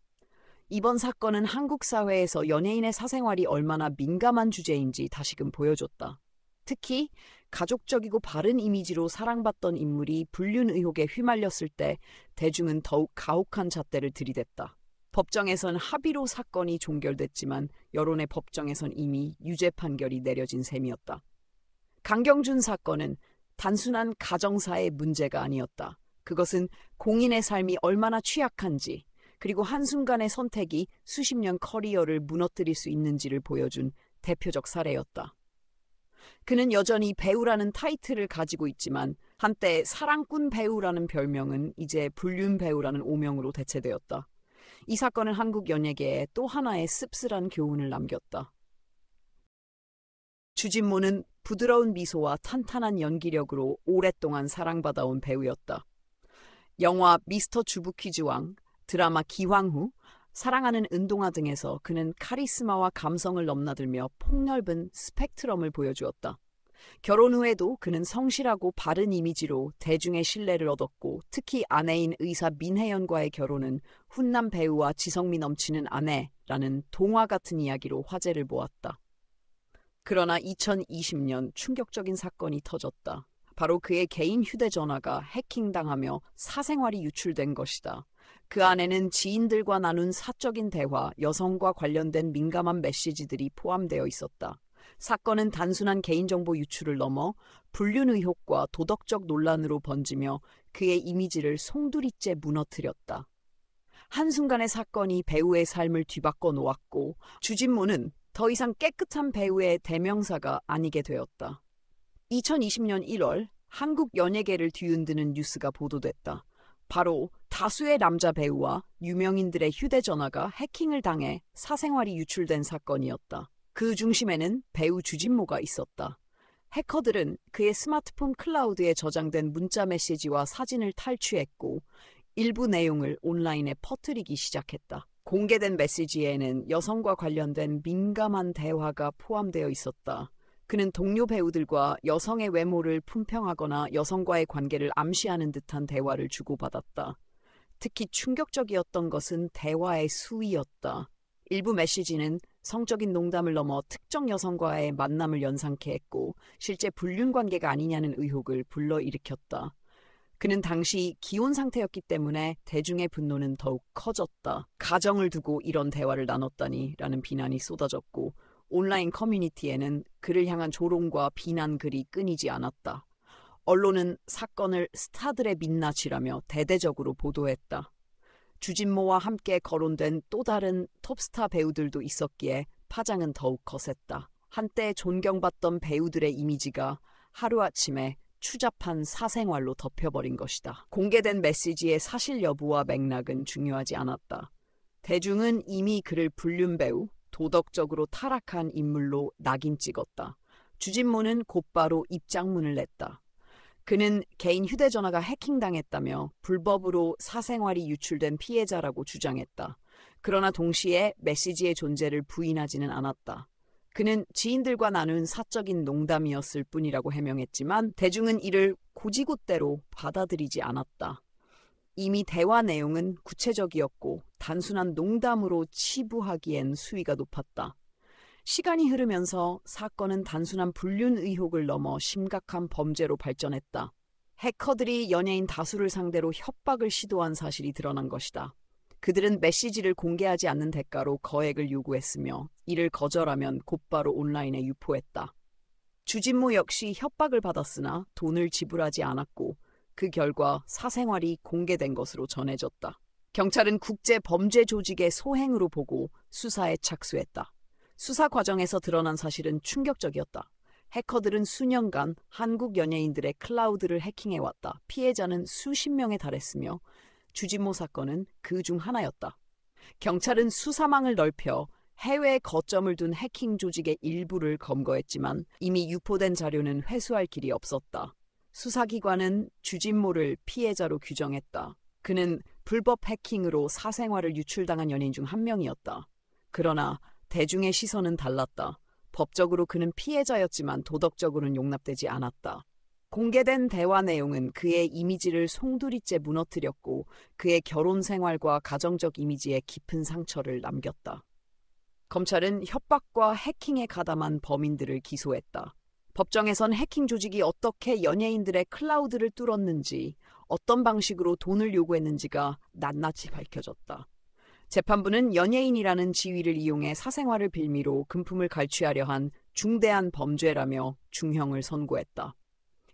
이번 사건은 한국 사회에서 연예인의 사생활이 얼마나 민감한 주제인지 다시금 보여줬다. 특히 가족적이고 바른 이미지로 사랑받던 인물이 불륜 의혹에 휘말렸을 때 대중은 더욱 가혹한 잣대를 들이댔다. 법정에선 합의로 사건이 종결됐지만 여론의 법정에선 이미 유죄 판결이 내려진 셈이었다. 강경준 사건은 단순한 가정사의 문제가 아니었다. 그것은 공인의 삶이 얼마나 취약한지 그리고 한순간의 선택이 수십 년 커리어를 무너뜨릴 수 있는지를 보여준 대표적 사례였다. 그는 여전히 배우라는 타이틀을 가지고 있지만 한때 사랑꾼 배우라는 별명은 이제 불륜 배우라는 오명으로 대체되었다. 이 사건은 한국 연예계에 또 하나의 씁쓸한 교훈을 남겼다. 주진모는 부드러운 미소와 탄탄한 연기력으로 오랫동안 사랑받아온 배우였다. 영화 미스터 주부퀴즈왕, 드라마 기황후, 사랑하는 은동아 등에서 그는 카리스마와 감성을 넘나들며 폭넓은 스펙트럼을 보여주었다. 결혼 후에도 그는 성실하고 바른 이미지로 대중의 신뢰를 얻었고 특히 아내인 의사 민혜연과의 결혼은 훈남 배우와 지성미 넘치는 아내라는 동화 같은 이야기로 화제를 모았다. 그러나 2020년 충격적인 사건이 터졌다. 바로 그의 개인 휴대전화가 해킹당하며 사생활이 유출된 것이다. 그 안에는 지인들과 나눈 사적인 대화, 여성과 관련된 민감한 메시지들이 포함되어 있었다. 사건은 단순한 개인정보 유출을 넘어 불륜 의혹과 도덕적 논란으로 번지며 그의 이미지를 송두리째 무너뜨렸다. 한순간의 사건이 배우의 삶을 뒤바꿔 놓았고 주진모는 더 이상 깨끗한 배우의 대명사가 아니게 되었다. 2020년 1월 한국 연예계를 뒤흔드는 뉴스가 보도됐다. 바로 다수의 남자 배우와 유명인들의 휴대전화가 해킹을 당해 사생활이 유출된 사건이었다. 그 중심에는 배우 주진모가 있었다. 해커들은 그의 스마트폰 클라우드에 저장된 문자 메시지와 사진을 탈취했고 일부 내용을 온라인에 퍼뜨리기 시작했다. 공개된 메시지에는 여성과 관련된 민감한 대화가 포함되어 있었다. 그는 동료 배우들과 여성의 외모를 품평하거나 여성과의 관계를 암시하는 듯한 대화를 주고받았다. 특히 충격적이었던 것은 대화의 수위였다. 일부 메시지는 성적인 농담을 넘어 특정 여성과의 만남을 연상케 했고 실제 불륜 관계가 아니냐는 의혹을 불러일으켰다. 그는 당시 기혼 상태였기 때문에 대중의 분노는 더욱 커졌다. 가정을 두고 이런 대화를 나눴다니 라는 비난이 쏟아졌고 온라인 커뮤니티에는 그를 향한 조롱과 비난 글이 끊이지 않았다. 언론은 사건을 스타들의 민낯이라며 대대적으로 보도했다. 주진모와 함께 거론된 또 다른 톱스타 배우들도 있었기에 파장은 더욱 거셌다. 한때 존경받던 배우들의 이미지가 하루아침에 추잡한 사생활로 덮여버린 것이다. 공개된 메시지의 사실 여부와 맥락은 중요하지 않았다. 대중은 이미 그를 불륜 배우, 도덕적으로 타락한 인물로 낙인 찍었다. 주진모는 곧바로 입장문을 냈다. 그는 개인 휴대전화가 해킹당했다며 불법으로 사생활이 유출된 피해자라고 주장했다. 그러나 동시에 메시지의 존재를 부인하지는 않았다. 그는 지인들과 나눈 사적인 농담이었을 뿐이라고 해명했지만 대중은 이를 고지곳대로 받아들이지 않았다. 이미 대화 내용은 구체적이었고 단순한 농담으로 치부하기엔 수위가 높았다. 시간이 흐르면서 사건은 단순한 불륜 의혹을 넘어 심각한 범죄로 발전했다. 해커들이 연예인 다수를 상대로 협박을 시도한 사실이 드러난 것이다. 그들은 메시지를 공개하지 않는 대가로 거액을 요구했으며 이를 거절하면 곧바로 온라인에 유포했다. 주진모 역시 협박을 받았으나 돈을 지불하지 않았고 그 결과 사생활이 공개된 것으로 전해졌다. 경찰은 국제 범죄 조직의 소행으로 보고 수사에 착수했다. 수사 과정에서 드러난 사실은 충격적이었다. 해커들은 수년간 한국 연예인들의 클라우드를 해킹해왔다. 피해자는 수십 명에 달했으며 주진모 사건은 그 중 하나였다. 경찰은 수사망을 넓혀 해외에 거점을 둔 해킹 조직의 일부를 검거했지만 이미 유포된 자료는 회수할 길이 없었다. 수사기관은 주진모를 피해자로 규정했다. 그는 불법 해킹으로 사생활을 유출당한 연예인 중 한 명이었다. 그러나 대중의 시선은 달랐다. 법적으로 그는 피해자였지만 도덕적으로는 용납되지 않았다. 공개된 대화 내용은 그의 이미지를 송두리째 무너뜨렸고 그의 결혼 생활과 가정적 이미지에 깊은 상처를 남겼다. 검찰은 협박과 해킹에 가담한 범인들을 기소했다. 법정에선 해킹 조직이 어떻게 연예인들의 클라우드를 뚫었는지, 어떤 방식으로 돈을 요구했는지가 낱낱이 밝혀졌다. 재판부는 연예인이라는 지위를 이용해 사생활을 빌미로 금품을 갈취하려 한 중대한 범죄라며 중형을 선고했다.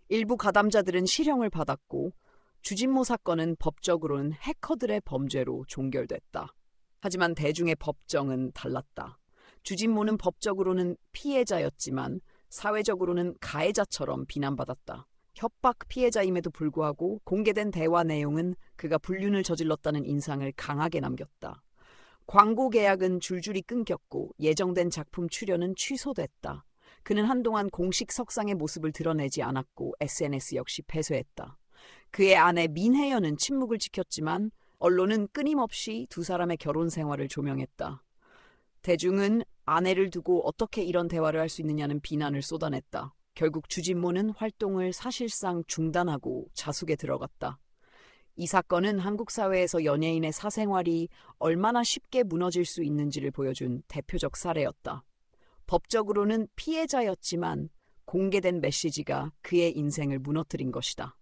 일부 가담자들은 실형을 받았고 주진모 사건은 법적으로는 해커들의 범죄로 종결됐다. 하지만 대중의 법정은 달랐다. 주진모는 법적으로는 피해자였지만 사회적으로는 가해자처럼 비난받았다. 협박 피해자임에도 불구하고 공개된 대화 내용은 그가 불륜을 저질렀다는 인상을 강하게 남겼다. 광고 계약은 줄줄이 끊겼고 예정된 작품 출연은 취소됐다. 그는 한동안 공식 석상의 모습을 드러내지 않았고 SNS 역시 폐쇄했다. 그의 아내 민혜연은 침묵을 지켰지만 언론은 끊임없이 두 사람의 결혼 생활을 조명했다. 대중은 아내를 두고 어떻게 이런 대화를 할 수 있느냐는 비난을 쏟아냈다. 결국 주진모는 활동을 사실상 중단하고 자숙에 들어갔다. 이 사건은 한국 사회에서 연예인의 사생활이 얼마나 쉽게 무너질 수 있는지를 보여준 대표적 사례였다. 법적으로는 피해자였지만 공개된 메시지가 그의 인생을 무너뜨린 것이다.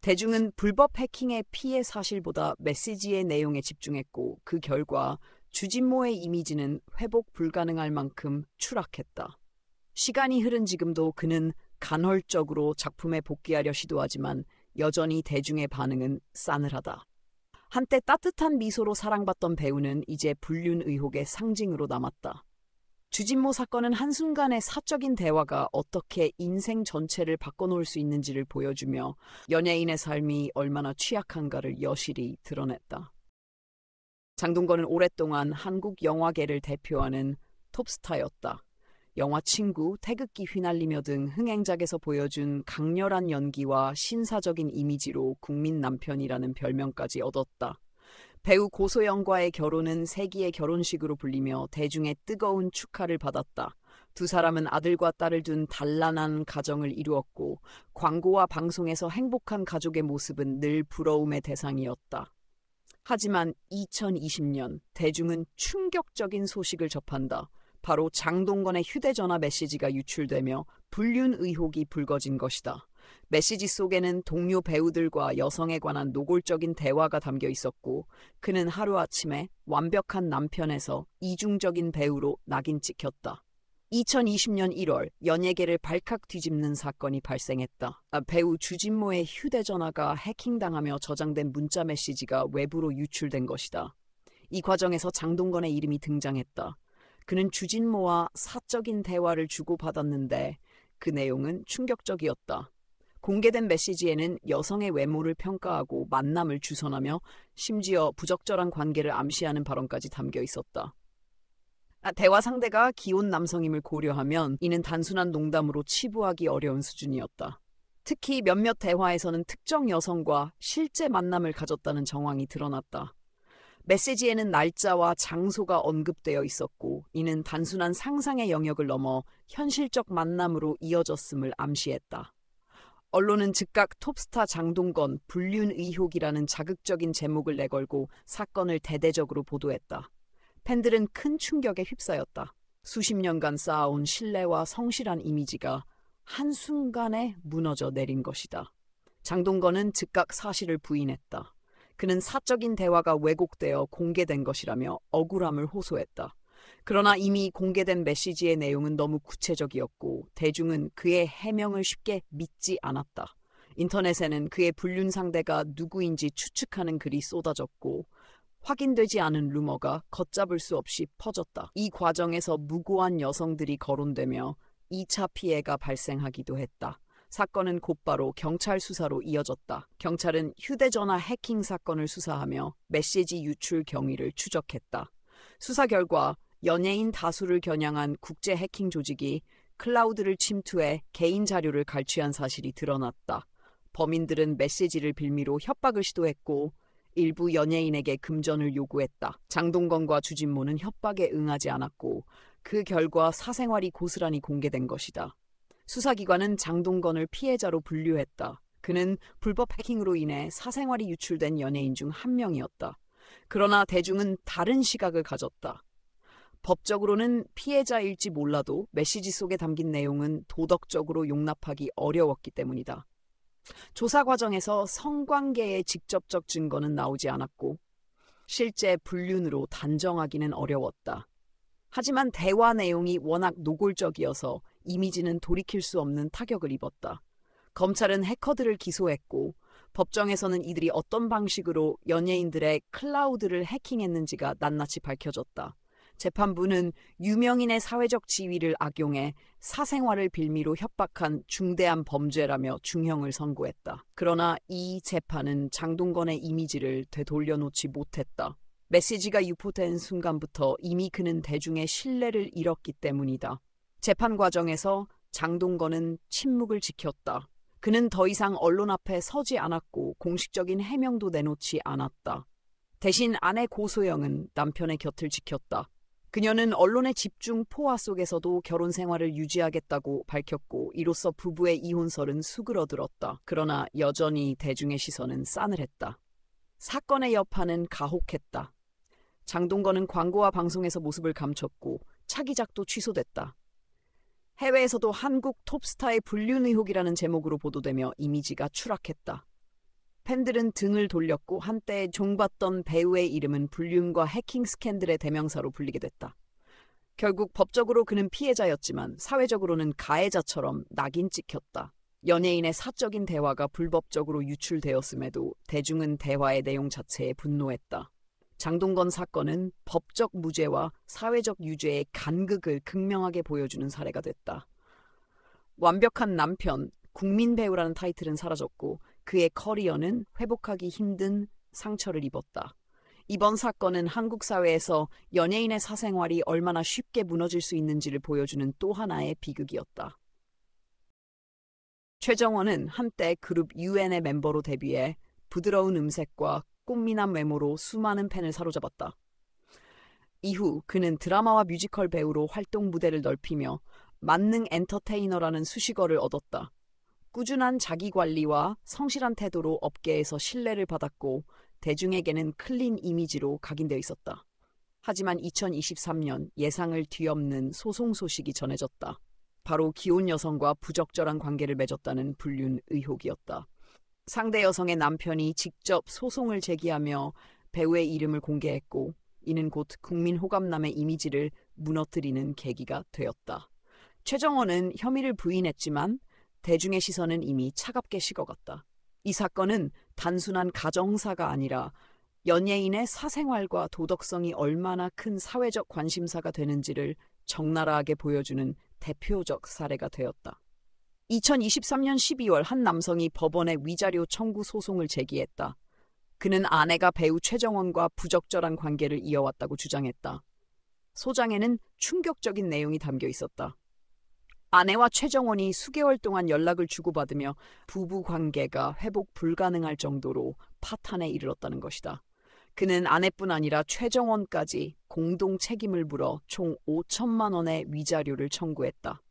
대중은 불법 해킹의 피해 사실보다 메시지의 내용에 집중했고 그 결과 주진모의 이미지는 회복 불가능할 만큼 추락했다. 시간이 흐른 지금도 그는 간헐적으로 작품에 복귀하려 시도하지만 여전히 대중의 반응은 싸늘하다. 한때 따뜻한 미소로 사랑받던 배우는 이제 불륜 의혹의 상징으로 남았다. 주진모 사건은 한순간의 사적인 대화가 어떻게 인생 전체를 바꿔놓을 수 있는지를 보여주며 연예인의 삶이 얼마나 취약한가를 여실히 드러냈다. 장동건은 오랫동안 한국 영화계를 대표하는 톱스타였다. 영화 친구, 태극기 휘날리며 등 흥행작에서 보여준 강렬한 연기와 신사적인 이미지로 국민 남편이라는 별명까지 얻었다. 배우 고소영과의 결혼은 세기의 결혼식으로 불리며 대중의 뜨거운 축하를 받았다. 두 사람은 아들과 딸을 둔 단란한 가정을 이루었고 광고와 방송에서 행복한 가족의 모습은 늘 부러움의 대상이었다. 하지만 2020년 대중은 충격적인 소식을 접한다. 바로 장동건의 휴대전화 메시지가 유출되며 불륜 의혹이 불거진 것이다. 메시지 속에는 동료 배우들과 여성에 관한 노골적인 대화가 담겨 있었고 그는 하루아침에 완벽한 남편에서 이중적인 배우로 낙인 찍혔다. 2020년 1월 연예계를 발칵 뒤집는 사건이 발생했다. 배우 주진모의 휴대전화가 해킹당하며 저장된 문자 메시지가 외부로 유출된 것이다. 이 과정에서 장동건의 이름이 등장했다. 그는 주진모와 사적인 대화를 주고받았는데 그 내용은 충격적이었다. 공개된 메시지에는 여성의 외모를 평가하고 만남을 주선하며 심지어 부적절한 관계를 암시하는 발언까지 담겨 있었다. 대화 상대가 기혼 남성임을 고려하면 이는 단순한 농담으로 치부하기 어려운 수준이었다. 특히 몇몇 대화에서는 특정 여성과 실제 만남을 가졌다는 정황이 드러났다. 메시지에는 날짜와 장소가 언급되어 있었고 이는 단순한 상상의 영역을 넘어 현실적 만남으로 이어졌음을 암시했다. 언론은 즉각 톱스타 장동건 불륜 의혹이라는 자극적인 제목을 내걸고 사건을 대대적으로 보도했다. 팬들은 큰 충격에 휩싸였다. 수십 년간 쌓아온 신뢰와 성실한 이미지가 한순간에 무너져 내린 것이다. 장동건은 즉각 사실을 부인했다. 그는 사적인 대화가 왜곡되어 공개된 것이라며 억울함을 호소했다. 그러나 이미 공개된 메시지의 내용은 너무 구체적이었고 대중은 그의 해명을 쉽게 믿지 않았다. 인터넷에는 그의 불륜 상대가 누구인지 추측하는 글이 쏟아졌고 확인되지 않은 루머가 걷잡을 수 없이 퍼졌다. 이 과정에서 무고한 여성들이 거론되며 2차 피해가 발생하기도 했다. 사건은 곧바로 경찰 수사로 이어졌다. 경찰은 휴대전화 해킹 사건을 수사하며 메시지 유출 경위를 추적했다. 수사 결과 연예인 다수를 겨냥한 국제 해킹 조직이 클라우드를 침투해 개인 자료를 갈취한 사실이 드러났다. 범인들은 메시지를 빌미로 협박을 시도했고 일부 연예인에게 금전을 요구했다. 장동건과 주진모는 협박에 응하지 않았고 그 결과 사생활이 고스란히 공개된 것이다. 수사기관은 장동건을 피해자로 분류했다. 그는 불법 해킹으로 인해 사생활이 유출된 연예인 중 한 명이었다. 그러나 대중은 다른 시각을 가졌다. 법적으로는 피해자일지 몰라도 메시지 속에 담긴 내용은 도덕적으로 용납하기 어려웠기 때문이다. 조사 과정에서 성관계의 직접적 증거는 나오지 않았고 실제 불륜으로 단정하기는 어려웠다. 하지만 대화 내용이 워낙 노골적이어서 이미지는 돌이킬 수 없는 타격을 입었다. 검찰은 해커들을 기소했고 법정에서는 이들이 어떤 방식으로 연예인들의 클라우드를 해킹했는지가 낱낱이 밝혀졌다. 재판부는 유명인의 사회적 지위를 악용해 사생활을 빌미로 협박한 중대한 범죄라며 중형을 선고했다. 그러나 이 재판은 장동건의 이미지를 되돌려놓지 못했다. 메시지가 유포된 순간부터 이미 그는 대중의 신뢰를 잃었기 때문이다. 재판 과정에서 장동건은 침묵을 지켰다. 그는 더 이상 언론 앞에 서지 않았고 공식적인 해명도 내놓지 않았다. 대신 아내 고소영은 남편의 곁을 지켰다. 그녀는 언론의 집중 포화 속에서도 결혼 생활을 유지하겠다고 밝혔고 이로써 부부의 이혼설은 수그러들었다. 그러나 여전히 대중의 시선은 싸늘했다. 사건의 여파는 가혹했다. 장동건은 광고와 방송에서 모습을 감췄고 차기작도 취소됐다. 해외에서도 한국 톱스타의 불륜 의혹이라는 제목으로 보도되며 이미지가 추락했다. 팬들은 등을 돌렸고 한때 종봤던 배우의 이름은 불륜과 해킹 스캔들의 대명사로 불리게 됐다. 결국 법적으로 그는 피해자였지만 사회적으로는 가해자처럼 낙인 찍혔다. 연예인의 사적인 대화가 불법적으로 유출되었음에도 대중은 대화의 내용 자체에 분노했다. 장동건 사건은 법적 무죄와 사회적 유죄의 간극을 극명하게 보여주는 사례가 됐다. 완벽한 남편, 국민 배우라는 타이틀은 사라졌고 그의 커리어는 회복하기 힘든 상처를 입었다. 이번 사건은 한국 사회에서 연예인의 사생활이 얼마나 쉽게 무너질 수 있는지를 보여주는 또 하나의 비극이었다. 최정원은 한때 그룹 UN의 멤버로 데뷔해 부드러운 음색과 꽃미남 외모로 수많은 팬을 사로잡았다. 이후 그는 드라마와 뮤지컬 배우로 활동 무대를 넓히며 만능 엔터테이너라는 수식어를 얻었다. 꾸준한 자기관리와 성실한 태도로 업계에서 신뢰를 받았고 대중에게는 클린 이미지로 각인되어 있었다. 하지만 2023년 예상을 뒤엎는 소송 소식이 전해졌다. 바로 기혼 여성과 부적절한 관계를 맺었다는 불륜 의혹이었다. 상대 여성의 남편이 직접 소송을 제기하며 배우의 이름을 공개했고 이는 곧 국민 호감남의 이미지를 무너뜨리는 계기가 되었다. 최정원은 혐의를 부인했지만 대중의 시선은 이미 차갑게 식어갔다. 이 사건은 단순한 가정사가 아니라 연예인의 사생활과 도덕성이 얼마나 큰 사회적 관심사가 되는지를 적나라하게 보여주는 대표적 사례가 되었다. 2023년 12월 한 남성이 법원에 위자료 청구 소송을 제기했다. 그는 아내가 배우 최정원과 부적절한 관계를 이어왔다고 주장했다. 소장에는 충격적인 내용이 담겨 있었다. 아내와 최정원이 수개월 동안 연락을 주고받으며 부부 관계가 회복 불가능할 정도로 파탄에 이르렀다는 것이다. 그는 아내뿐 아니라 최정원까지 공동 책임을 물어 총 5천만 원의 위자료를 청구했다.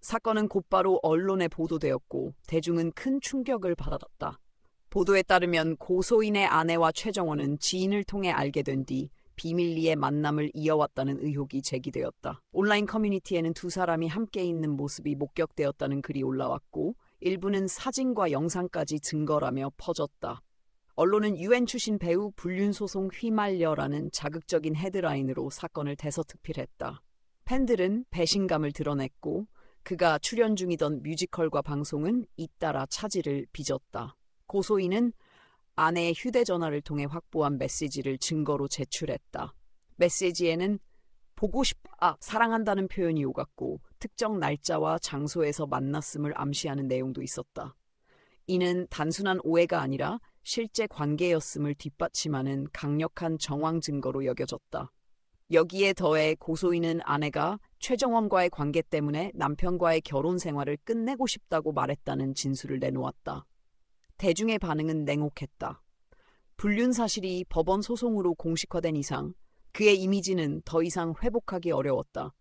사건은 곧바로 언론에 보도되었고 대중은 큰 충격을 받았다. 보도에 따르면 고소인의 아내와 최정원은 지인을 통해 알게 된 뒤 비밀리에 만남을 이어왔다는 의혹이 제기되었다. 온라인 커뮤니티에는 두 사람이 함께 있는 모습이 목격되었다는 글이 올라왔고 일부는 사진과 영상까지 증거라며 퍼졌다. 언론은 UN 출신 배우 불륜소송 휘말려라는 자극적인 헤드라인으로 사건을 대서특필했다. 팬들은 배신감을 드러냈고 그가 출연 중이던 뮤지컬과 방송은 잇따라 차질을 빚었다. 고소인은 아내의 휴대전화를 통해 확보한 메시지를 증거로 제출했다. 메시지에는 보고 싶다, 사랑한다는 표현이 오갔고 특정 날짜와 장소에서 만났음을 암시하는 내용도 있었다. 이는 단순한 오해가 아니라 실제 관계였음을 뒷받침하는 강력한 정황 증거로 여겨졌다. 여기에 더해 고소인은 아내가 최정원과의 관계 때문에 남편과의 결혼 생활을 끝내고 싶다고 말했다는 진술을 내놓았다. 대중의 반응은 냉혹했다. 불륜 사실이 법원 소송으로 공식화된 이상 그의 이미지는 더 이상 회복하기 어려웠다.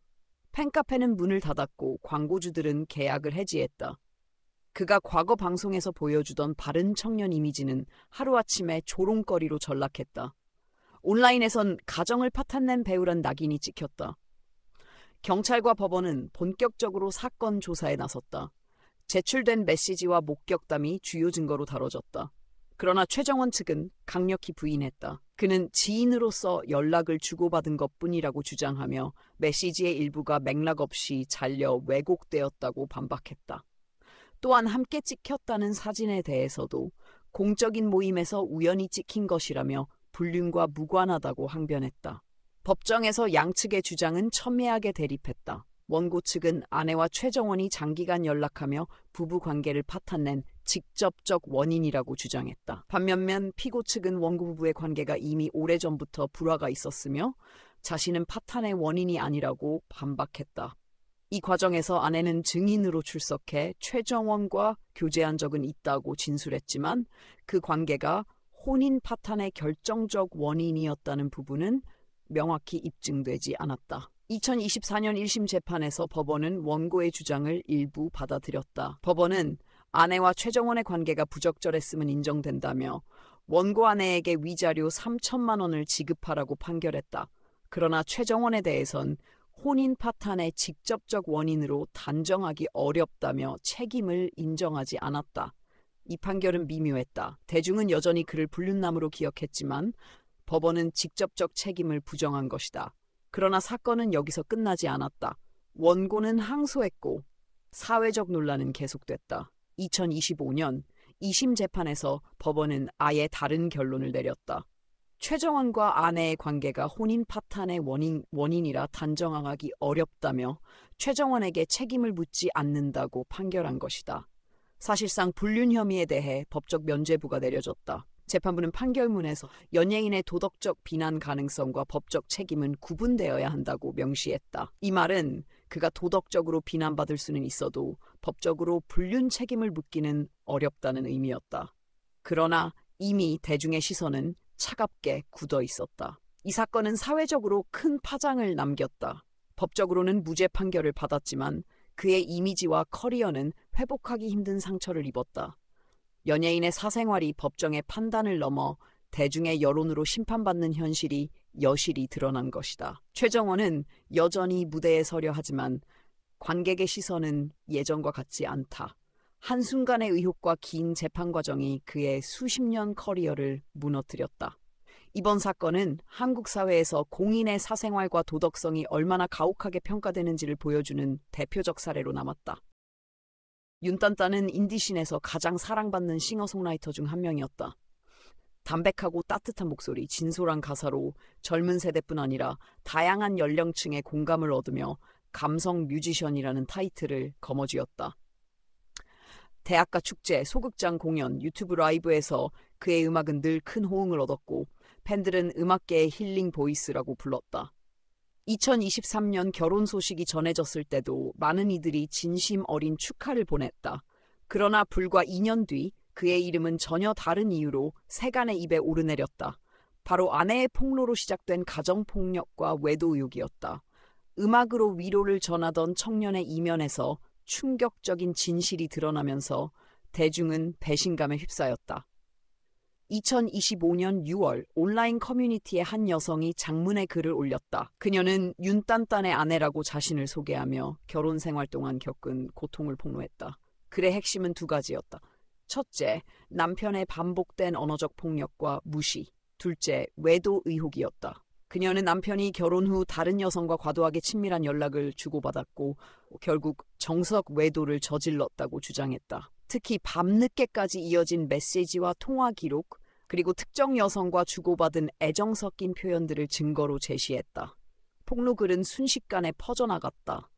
팬카페는 문을 닫았고 광고주들은 계약을 해지했다. 그가 과거 방송에서 보여주던 바른 청년 이미지는 하루아침에 조롱거리로 전락했다. 온라인에선 가정을 파탄낸 배우란 낙인이 찍혔다. 경찰과 법원은 본격적으로 사건 조사에 나섰다. 제출된 메시지와 목격담이 주요 증거로 다뤄졌다. 그러나 최정원 측은 강력히 부인했다. 그는 지인으로서 연락을 주고받은 것뿐이라고 주장하며 메시지의 일부가 맥락 없이 잘려 왜곡되었다고 반박했다. 또한 함께 찍혔다는 사진에 대해서도 공적인 모임에서 우연히 찍힌 것이라며 불륜과 무관하다고 항변했다. 법정에서 양측의 주장은 첨예하게 대립했다. 원고 측은 아내와 최정원이 장기간 연락하며 부부 관계를 파탄낸 직접적 원인이라고 주장했다. 반면면 피고 측은 원고 부부의 관계가 이미 오래전부터 불화가 있었으며 자신은 파탄의 원인이 아니라고 반박했다. 이 과정에서 아내는 증인으로 출석해 최정원과 교제한 적은 있다고 진술했지만 그 관계가 혼인 파탄의 결정적 원인이었다는 부분은 명확히 입증되지 않았다. 2024년 1심 재판에서 법원은 원고의 주장을 일부 받아들였다. 법원은 아내와 최정원의 관계가 부적절했음은 인정된다며 원고 아내에게 위자료 3천만 원을 지급하라고 판결했다. 그러나 최정원에 대해선 혼인 파탄의 직접적 원인으로 단정하기 어렵다며 책임을 인정하지 않았다. 이 판결은 미묘했다. 대중은 여전히 그를 불륜남으로 기억했지만 법원은 직접적 책임을 부정한 것이다. 그러나 사건은 여기서 끝나지 않았다. 원고는 항소했고 사회적 논란은 계속됐다. 2025년 2심 재판에서 법원은 아예 다른 결론을 내렸다. 최정원과 아내의 관계가 혼인 파탄의 원인이라 단정하기 어렵다며 최정원에게 책임을 묻지 않는다고 판결한 것이다. 사실상 불륜 혐의에 대해 법적 면죄부가 내려졌다. 재판부는 판결문에서 연예인의 도덕적 비난 가능성과 법적 책임은 구분되어야 한다고 명시했다. 이 말은 그가 도덕적으로 비난받을 수는 있어도 법적으로 불륜 책임을 묻기는 어렵다는 의미였다. 그러나 이미 대중의 시선은 차갑게 굳어 있었다. 이 사건은 사회적으로 큰 파장을 남겼다. 법적으로는 무죄 판결을 받았지만 그의 이미지와 커리어는 회복하기 힘든 상처를 입었다. 연예인의 사생활이 법정의 판단을 넘어 대중의 여론으로 심판받는 현실이 여실히 드러난 것이다. 최정원은 여전히 무대에 서려 하지만 관객의 시선은 예전과 같지 않다. 한순간의 의혹과 긴 재판 과정이 그의 수십 년 커리어를 무너뜨렸다. 이번 사건은 한국 사회에서 공인의 사생활과 도덕성이 얼마나 가혹하게 평가되는지를 보여주는 대표적 사례로 남았다. 윤딴딴은 인디씬에서 가장 사랑받는 싱어송라이터 중 한 명이었다. 담백하고 따뜻한 목소리, 진솔한 가사로 젊은 세대뿐 아니라 다양한 연령층의 공감을 얻으며 감성 뮤지션이라는 타이틀을 거머쥐었다. 대학가 축제, 소극장 공연, 유튜브 라이브에서 그의 음악은 늘 큰 호응을 얻었고 팬들은 음악계의 힐링 보이스라고 불렀다. 2023년 결혼 소식이 전해졌을 때도 많은 이들이 진심 어린 축하를 보냈다. 그러나 불과 2년 뒤 그의 이름은 전혀 다른 이유로 세간의 입에 오르내렸다. 바로 아내의 폭로로 시작된 가정폭력과 외도 의혹이었다. 음악으로 위로를 전하던 청년의 이면에서 충격적인 진실이 드러나면서 대중은 배신감에 휩싸였다. 2025년 6월 온라인 커뮤니티의 한 여성이 장문의 글을 올렸다. 그녀는 윤딴딴의 아내라고 자신을 소개하며 결혼 생활 동안 겪은 고통을 폭로했다. 글의 핵심은 두 가지였다. 첫째, 남편의 반복된 언어적 폭력과 무시. 둘째, 외도 의혹이었다. 그녀는 남편이 결혼 후 다른 여성과 과도하게 친밀한 연락을 주고받았고 결국 정석 외도를 저질렀다고 주장했다. 특히 밤늦게까지 이어진 메시지와 통화 기록, 그리고 특정 여성과 주고받은 애정 섞인 표현들을 증거로 제시했다. 폭로글은 순식간에 퍼져나갔다.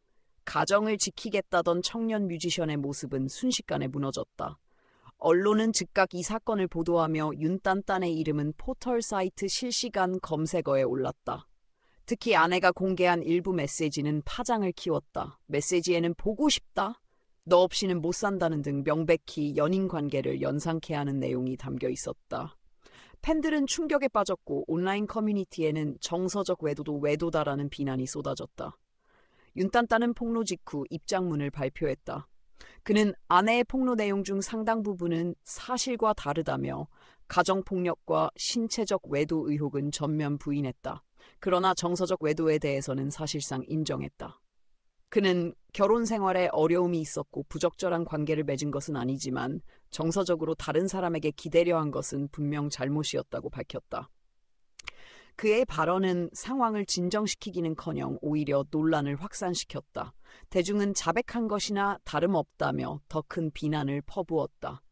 가정을 지키겠다던 청년 뮤지션의 모습은 순식간에 무너졌다. 언론은 즉각 이 사건을 보도하며 윤딴딴의 이름은 포털 사이트 실시간 검색어에 올랐다. 특히 아내가 공개한 일부 메시지는 파장을 키웠다. 메시지에는 보고 싶다, 너 없이는 못 산다는 등 명백히 연인 관계를 연상케 하는 내용이 담겨 있었다. 팬들은 충격에 빠졌고 온라인 커뮤니티에는 정서적 외도도 외도다라는 비난이 쏟아졌다. 윤딴딴은 폭로 직후 입장문을 발표했다. 그는 아내의 폭로 내용 중 상당 부분은 사실과 다르다며 가정폭력과 신체적 외도 의혹은 전면 부인했다. 그러나 정서적 외도에 대해서는 사실상 인정했다. 그는 결혼 생활에 어려움이 있었고 부적절한 관계를 맺은 것은 아니지만 정서적으로 다른 사람에게 기대려 한 것은 분명 잘못이었다고 밝혔다. 그의 발언은 상황을 진정시키기는커녕 오히려 논란을 확산시켰다. 대중은 자백한 것이나 다름없다며 더 큰 비난을 퍼부었다.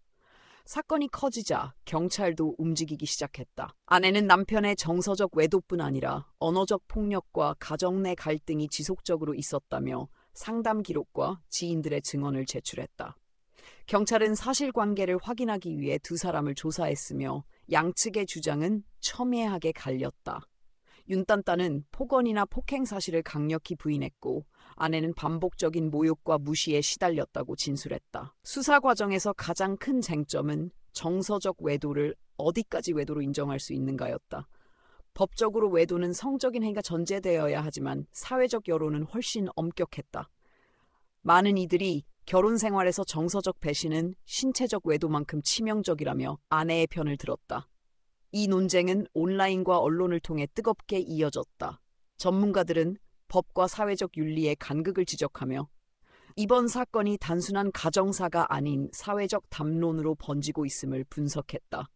사건이 커지자 경찰도 움직이기 시작했다. 아내는 남편의 정서적 외도뿐 아니라 언어적 폭력과 가정 내 갈등이 지속적으로 있었다며 상담 기록과 지인들의 증언을 제출했다. 경찰은 사실관계를 확인하기 위해 두 사람을 조사했으며 양측의 주장은 첨예하게 갈렸다. 윤딴딴은 폭언이나 폭행 사실을 강력히 부인했고 아내는 반복적인 모욕과 무시에 시달렸다고 진술했다. 수사 과정에서 가장 큰 쟁점은 정서적 외도를 어디까지 외도로 인정할 수 있는가였다. 법적으로 외도는 성적인 행위가 전제되어야 하지만 사회적 여론은 훨씬 엄격했다. 많은 이들이 결혼 생활에서 정서적 배신은 신체적 외도만큼 치명적이라며 아내의 편을 들었다. 이 논쟁은 온라인과 언론을 통해 뜨겁게 이어졌다. 전문가들은 법과 사회적 윤리의 간극을 지적하며 이번 사건이 단순한 가정사가 아닌 사회적 담론으로 번지고 있음을 분석했다.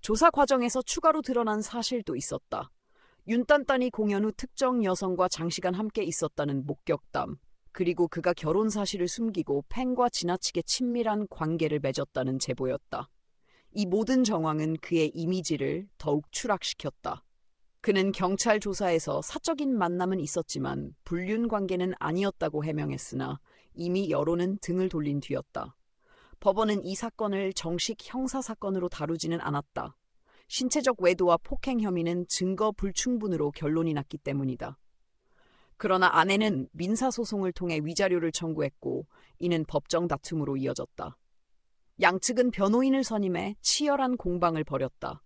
조사 과정에서 추가로 드러난 사실도 있었다. 윤딴딴이 공연 후 특정 여성과 장시간 함께 있었다는 목격담, 그리고 그가 결혼 사실을 숨기고 팬과 지나치게 친밀한 관계를 맺었다는 제보였다. 이 모든 정황은 그의 이미지를 더욱 추락시켰다. 그는 경찰 조사에서 사적인 만남은 있었지만 불륜 관계는 아니었다고 해명했으나 이미 여론은 등을 돌린 뒤였다. 법원은 이 사건을 정식 형사사건으로 다루지는 않았다. 신체적 외도와 폭행 혐의는 증거 불충분으로 결론이 났기 때문이다. 그러나 아내는 민사소송을 통해 위자료를 청구했고 이는 법정 다툼으로 이어졌다. 양측은 변호인을 선임해 치열한 공방을 벌였다.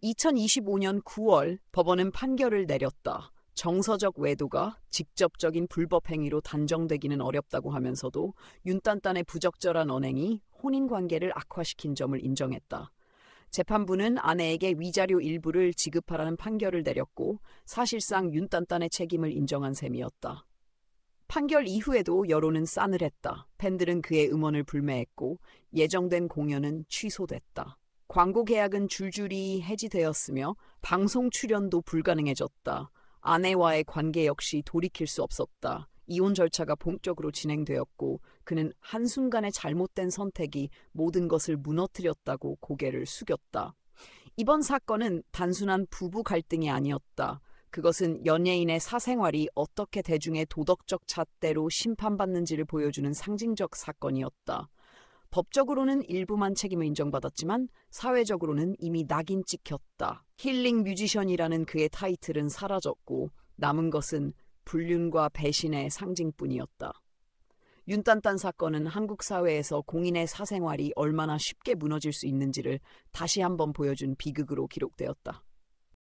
2025년 9월 법원은 판결을 내렸다. 정서적 외도가 직접적인 불법 행위로 단정되기는 어렵다고 하면서도 윤딴딴의 부적절한 언행이 혼인관계를 악화시킨 점을 인정했다. 재판부는 아내에게 위자료 일부를 지급하라는 판결을 내렸고 사실상 윤딴딴의 책임을 인정한 셈이었다. 판결 이후에도 여론은 싸늘했다. 팬들은 그의 음원을 불매했고 예정된 공연은 취소됐다. 광고 계약은 줄줄이 해지되었으며 방송 출연도 불가능해졌다. 아내와의 관계 역시 돌이킬 수 없었다. 이혼 절차가 본격으로 진행되었고 그는 한순간의 잘못된 선택이 모든 것을 무너뜨렸다고 고개를 숙였다. 이번 사건은 단순한 부부 갈등이 아니었다. 그것은 연예인의 사생활이 어떻게 대중의 도덕적 잣대로 심판받는지를 보여주는 상징적 사건이었다. 법적으로는 일부만 책임을 인정받았지만 사회적으로는 이미 낙인 찍혔다. 힐링 뮤지션이라는 그의 타이틀은 사라졌고 남은 것은 불륜과 배신의 상징뿐이었다. 윤딴딴 사건은 한국 사회에서 공인의 사생활이 얼마나 쉽게 무너질 수 있는지를 다시 한번 보여준 비극으로 기록되었다.